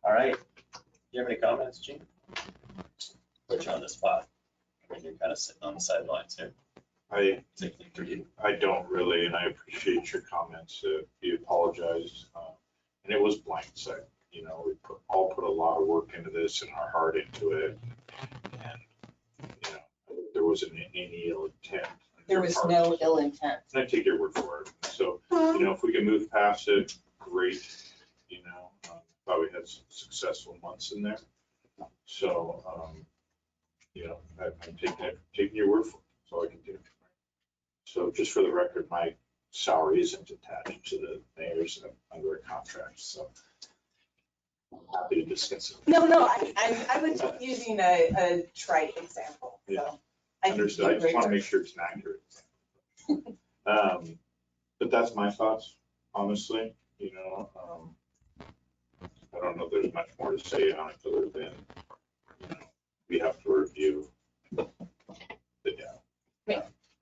All right. Do you have any comments, Gene? Put you on the spot. I mean, you're kind of sitting on the sidelines here. I don't really, and I appreciate your comments. You apologized, and it was blindsight. We all put a lot of work into this and our heart into it, and there wasn't any ill intent. There was no ill intent. And I take your word for it. So, if we can move past it, great. Thought we had some successful months in there. So, I'm taking your word for it. That's all I can do. So just for the record, my salary isn't attached to the mayor's under a contract. So I'm happy to discuss it. No, I was just using a trite example. Yeah. So I understood. I just want to make sure it's an accurate example. But that's my thoughts, honestly. I don't know if there's much more to say on it other than we have to review the data.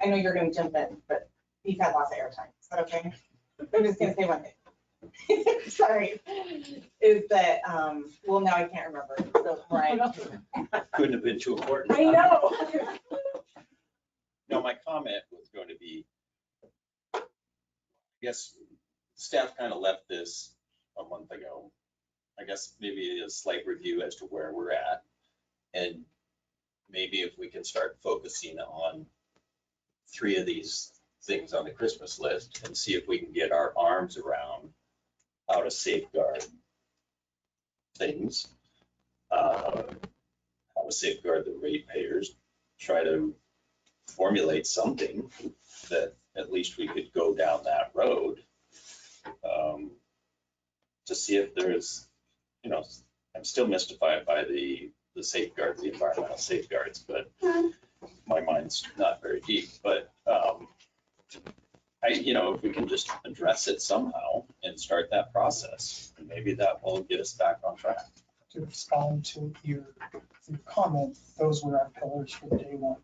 I know you're going to jump in, but you've had lots of airtime. Is that okay? I'm just going to say one thing. Sorry. Is that, well, now I can't remember. So, right. Couldn't have been too important. I know. No, my comment was going to be, I guess staff kind of left this a month ago. I guess maybe a slight review as to where we're at. And maybe if we can start focusing on 3 of these things on the Christmas list and see if we can get our arms around how to safeguard things, how to safeguard the ratepayers, try to formulate something that at least we could go down that road to see if there's, I'm still mystified by the safeguards, the environmental safeguards, but my mind's not very deep. But if we can just address it somehow and start that process, and maybe that will get us back on track. To respond to your comment, those were our pillars from day one.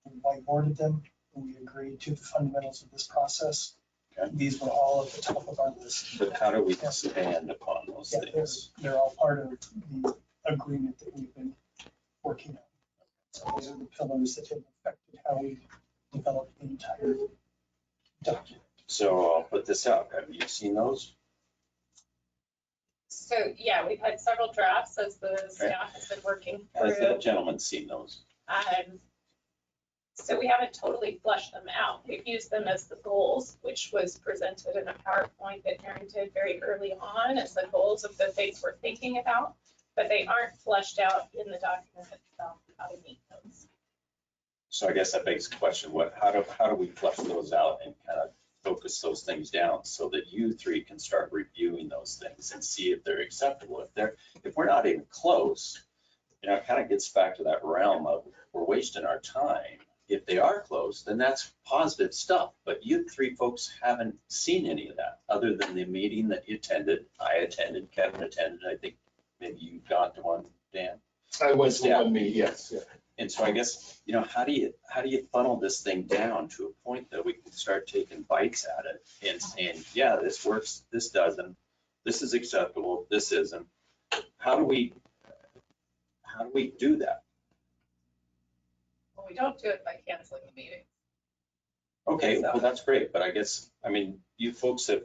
We whiteboarded them, and we agreed to the fundamentals of this process. Okay. These were all at the top of our list. But how do we expand upon those things? They're all part of the agreement that we've been working on. So those are the pillars that have affected how we developed the entire document. So I'll put this out. Have you seen those? So, yeah, we've had several drafts as the staff has been working Has through. that gentleman seen those? So we haven't totally fleshed them out. We've used them as the goals, which was presented in a PowerPoint that Aaron did very early on as the goals of the things we're thinking about, but they aren't fleshed out in the document itself, how to meet those. So I guess that begs the question, how do we flesh those out and kind of focus those things down so that you three can start reviewing those things and see if they're acceptable? If we're not even close, it kind of gets back to that realm of we're wasting our time. If they are close, then that's positive stuff. But you three folks haven't seen any of that other than the meeting that you attended. I attended, Kevin attended. I think maybe you got to one, Dan. I went to one meeting, yes. Yeah. And so I guess, how do you funnel this thing down to a point that we can start taking bites at it and saying, yeah, this works, this doesn't, this is acceptable, this isn't. How do we do that? Well, we don't do it by canceling the meeting. Okay, well, that's great, but I guess, you folks have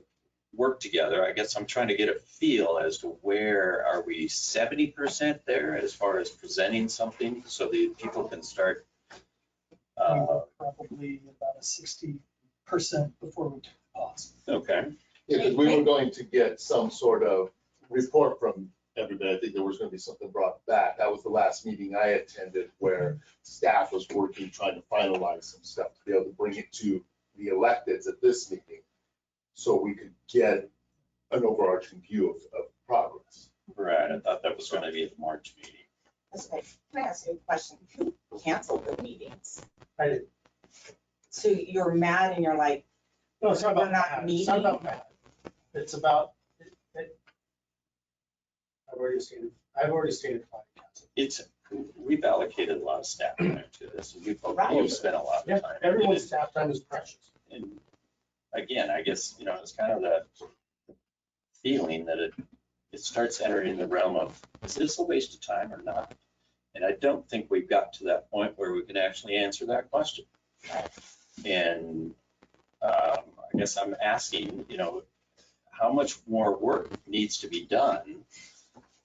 worked together. I guess I'm trying to get a feel as to where are we 70% there as far as presenting something so that people can start. We were probably about a 60% before we took the pause. Okay. Yeah, because we were going to get some sort of report from everybody. I think there was going to be something brought back. That was the last meeting I attended where staff was working, trying to finalize some stuff to be able to bring it to the electeds at this meeting, so we could get an overarching view of progress. Right, I thought that was going to be at the March meeting. That's right. Can I ask you a question? Who canceled the meetings? I did. So you're mad and you're like, No, it's not We're about not that. It's not meeting? about that. It's about, I've already stated why. We've allocated a lot of staff time to this, and you've spent a lot Yeah, of time. everyone's staff time is precious. And again, I guess, it's kind of that feeling that it starts entering the realm of, is this a waste of time or not? And I don't think we've got to that point where we can actually answer that question. And I guess I'm asking, how much more work needs to be done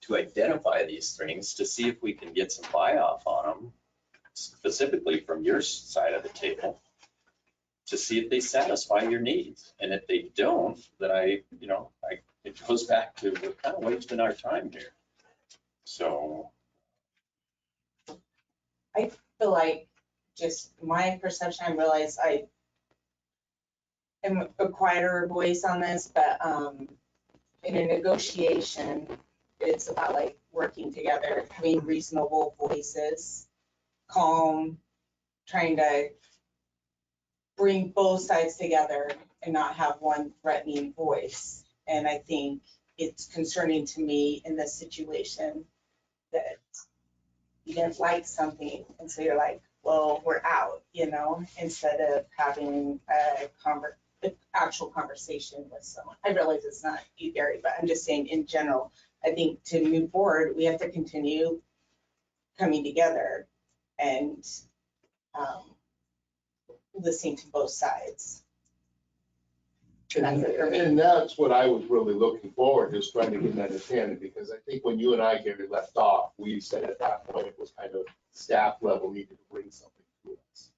to identify these things to see if we can get some buy-off on them, specifically from your side of the table, to see if they satisfy your needs. And if they don't, then it goes back to we're kind of wasting our time here. So. I feel like just my perception, I realize I am a quieter voice on this, but in a negotiation, it's about like working together, having reasonable voices, calm, trying to bring both sides together and not have one threatening voice. And I think it's concerning to me in this situation that you didn't like something, and so you're like, well, we're out, instead of having an actual conversation with someone. I realize it's not you, Gary, but I'm just saying in general, I think to move forward, we have to continue coming together and listening to both sides. And that's what I was really looking forward to, is trying to get an understanding, because I think when you and I, Gary, left off, we said at that point it was kind of staff level needed to bring something to us.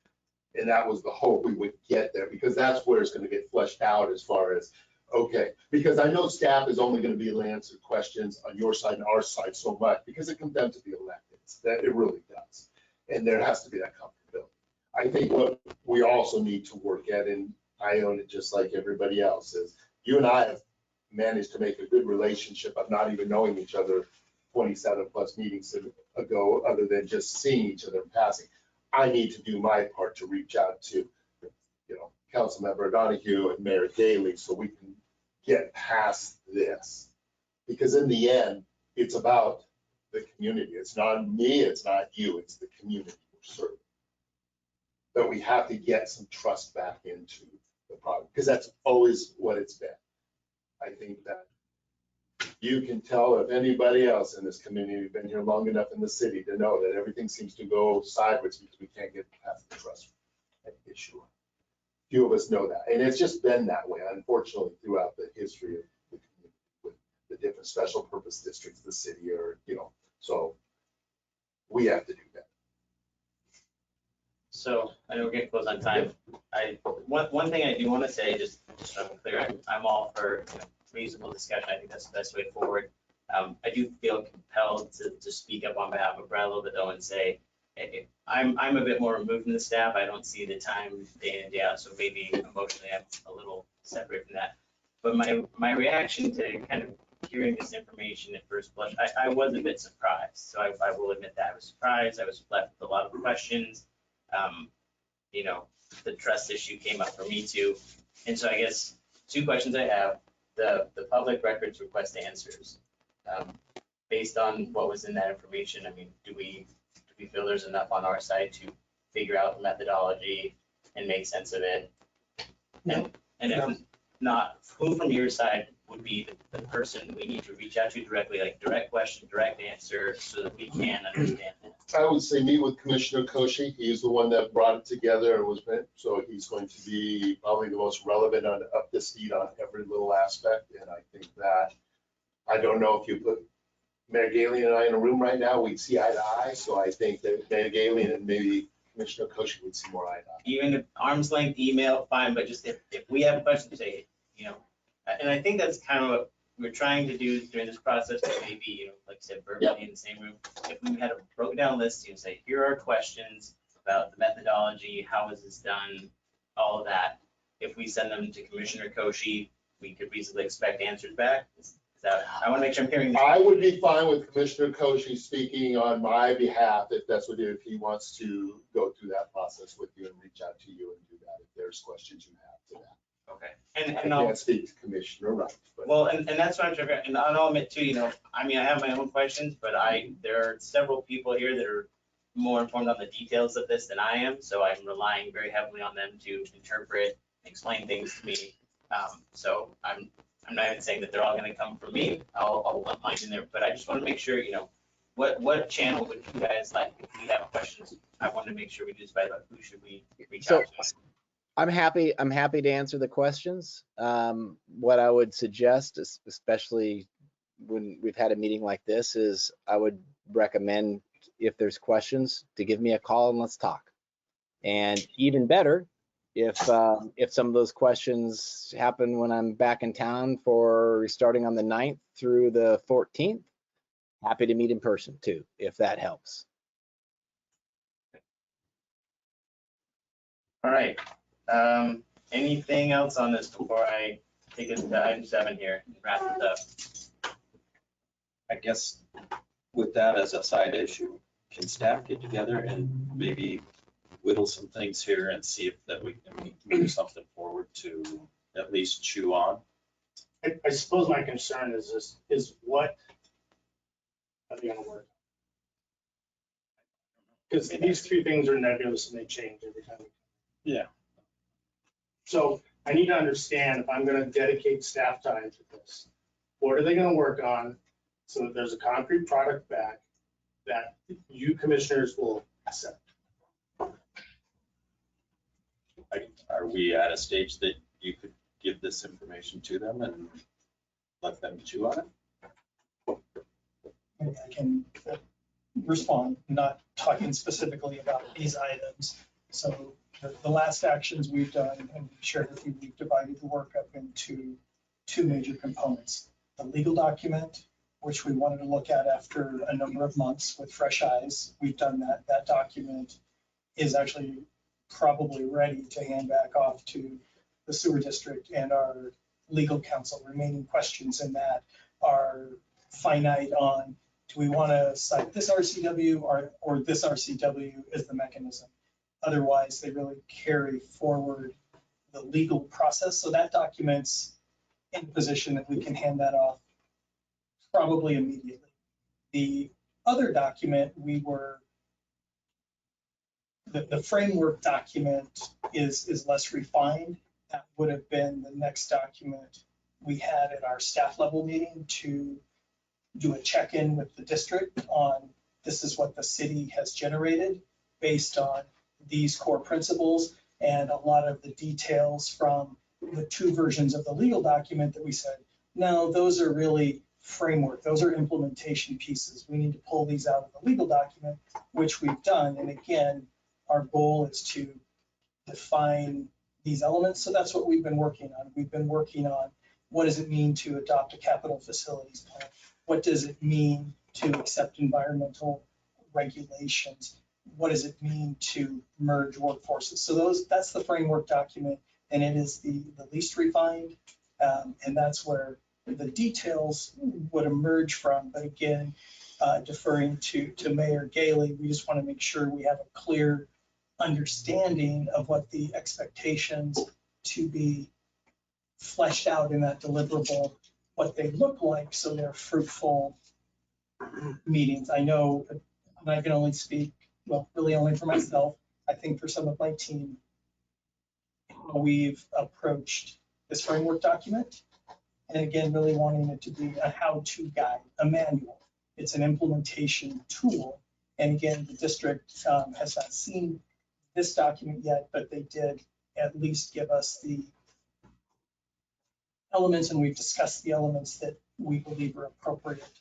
And that was the hope we would get there, because that's where it's going to get fleshed out as far as, okay, because I know staff is only going to be able to answer questions on your side and our side so much, because it comes down to the electeds, that it really does. And there has to be that comfortability. I think what we also need to work at, and I own it just like everybody else, is you and I have managed to make a good relationship of not even knowing each other 27 plus meetings ago, other than just seeing each other in passing. I need to do my part to reach out to, Councilmember Donahue and Mayor Daley, so we can get past this. Because in the end, it's about the community. It's not me, it's not you, it's the community we're serving. But we have to get some trust back into the product, because that's always what it's been. I think that you can tell if anybody else in this community been here long enough in the city to know that everything seems to go sideways because we can't get past the trust issue. Few of us know that, and it's just been that way, unfortunately, throughout the history of the community with the different special purpose districts, the city, or so we have to do that. So I know we're getting close on time. One thing I do want to say, just so I'm clear, I'm all for reasonable discussion. I think that's the best way forward. I do feel compelled to speak up on behalf of Brad a little bit though and say, I'm a bit more removed from the staff. I don't see the time day in and day out, so maybe emotionally I'm a little separate from that. But my reaction to kind of hearing this information at first blush, I was a bit surprised. So I will admit that I was surprised. I was left with a lot of questions. The trust issue came up for me too. And so I guess two questions I have, the public records request answers. Based on what was in that information, I mean, do we feel there's enough on our side to figure out the methodology and make sense of it? No. And if not, who from your side would be the person we need to reach out to directly, like direct question, direct answer, so that we can understand it? I would say meet with Commissioner Koshi. He's the one that brought it together and was meant, so he's going to be probably the most relevant on up to speed on every little aspect. And I think that, I don't know if you put Mayor Galen and I in a room right now, we'd see eye to eye. So I think that Mayor Galen and maybe Commissioner Koshi would see more eye to eye. Even if arm's length email, fine, but just if we have questions, say, and I think that's kind of what we're trying to do during this process, but maybe, like I said, verbally in the same room. If we had a broken down list, say, here are questions about the methodology, how is this done, all of that. If we send them to Commissioner Koshi, we could reasonably expect answers back. I want to make sure I'm hearing this. I would be fine with Commissioner Koshi speaking on my behalf if that's what, if he wants to go through that process with you and reach out to you and do that, if there's questions you have to that. Okay. I And I'll can't speak to Commissioner Wright. But well, and that's what I'm trying to, and I'll admit too, I mean, I have my own questions, but there are several people here that are more informed on the details of this than I am, so I'm relying very heavily on them to interpret, explain things to me. So I'm not even saying that they're all going to come from me. I'll let mine in there, but I just want to make sure, what channel would you guys like if we have questions? I want to make sure we decide about who should we reach out to. I'm happy to answer the questions. What I would suggest, especially when we've had a meeting like this, is I would recommend, if there's questions, to give me a call and let's talk. And even better, if some of those questions happen when I'm back in town for starting on the 9th through the 14th, happy to meet in person too, if that helps. All right. Anything else on this before I take it to item 7 here and wrap it up? I guess with that as a side issue, can staff get together and maybe whittle some things here and see if that we can move something forward to at least chew on? I suppose my concern is what are they gonna work? Because these three things are nebulous and they change every time. Yeah. So I need to understand if I'm gonna dedicate staff time to this, what are they gonna work on? So that there's a concrete product back that you commissioners will accept. Are we at a stage that you could give this information to them and let them chew on it? I can respond, not talking specifically about these items. So the last actions we've done, and we've shared with you, we've divided the work up into two major components. The legal document, which we wanted to look at after a number of months with fresh eyes. We've done that. That document is actually probably ready to hand back off to the sewer district and our legal counsel. Remaining questions in that are finite on, do we want to cite this RCW or this RCW as the mechanism? Otherwise, they really carry forward the legal process. So that document's in a position that we can hand that off probably immediately. The other document, the framework document is less refined. That would have been the next document we had at our staff level meeting to do a check-in with the district on this is what the city has generated based on these core principles, and a lot of the details from the two versions of the legal document that we said, no, those are really framework. Those are implementation pieces. We need to pull these out of the legal document, which we've done. And again, our goal is to define these elements. So that's what we've been working on. We've been working on what does it mean to adopt a capital facilities plan? What does it mean to accept environmental regulations? What does it mean to merge workforces? So that's the framework document, and it is the least refined. And that's where the details would emerge from. But again, deferring to Mayor Gailey, we just want to make sure we have a clear understanding of what the expectations to be fleshed out in that deliverable, what they look like, so they're fruitful meetings. I know, and I can only speak, well, really only for myself, I think for some of my team, we've approached this framework document. And again, really wanting it to be a how-to guide, a manual. It's an implementation tool. And again, the district has not seen this document yet, but they did at least give us the elements, and we've discussed the elements that we believe are appropriate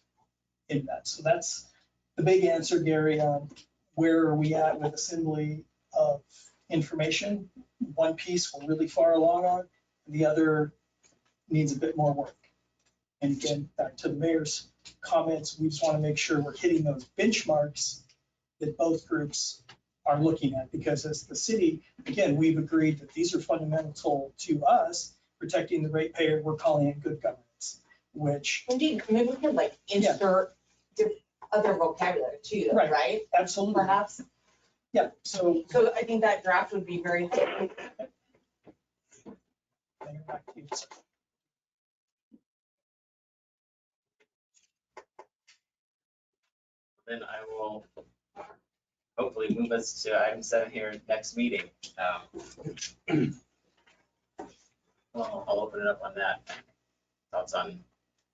in that. So that's the big answer, Gary, on where are we at with assembly of information. One piece we're really far along on, the other needs a bit more work. And again, back to the mayor's comments, we just want to make sure we're hitting those benchmarks that both groups are looking at, because as the city, again, we've agreed that these are fundamental to us, protecting the ratepayer. We're calling it good governance, which. Indeed, maybe we could like insert other vocabulary too, though, right? Absolutely. Perhaps. Yeah, so. So I think that draft would be very helpful. Back to you, sir. Then I will hopefully move us to item 7 here next meeting. Well, I'll open it up on that. Thoughts on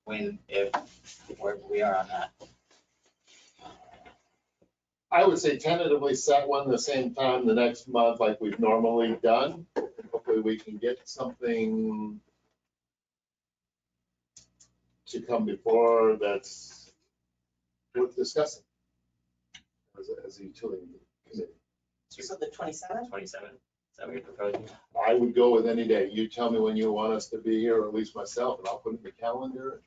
when, if, where we are on that. I would say tentatively set one the same time the next month like we've normally done. Hopefully we can get something to come before that's worth discussing as a utility committee. So the 27th? 27. Is that what you're proposing? I would go with any day. You tell me when you want us to be here, or at least myself, and I'll put it in the calendar and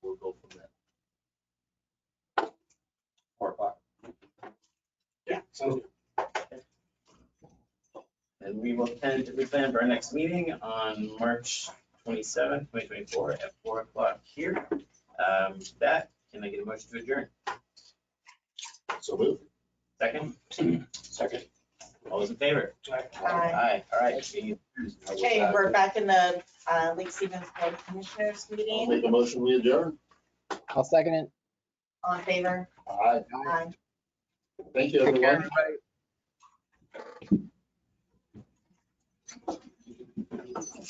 we'll go from there. 4 o'clock. Yeah, sounds good. And we will tentatively plan for our next meeting on March 27th, 2024 at 4 o'clock here. That, can I get a motion to adjourn? So move. Second? Second. All those in favor? Aye. Aye, all right. Okay, we're back in the Lake Stevens Board of Commissioners I'll meeting. make a motion, we adjourn. I'll second it. All in favor? Aye. Aye. Thank you, Take care, everyone. everybody.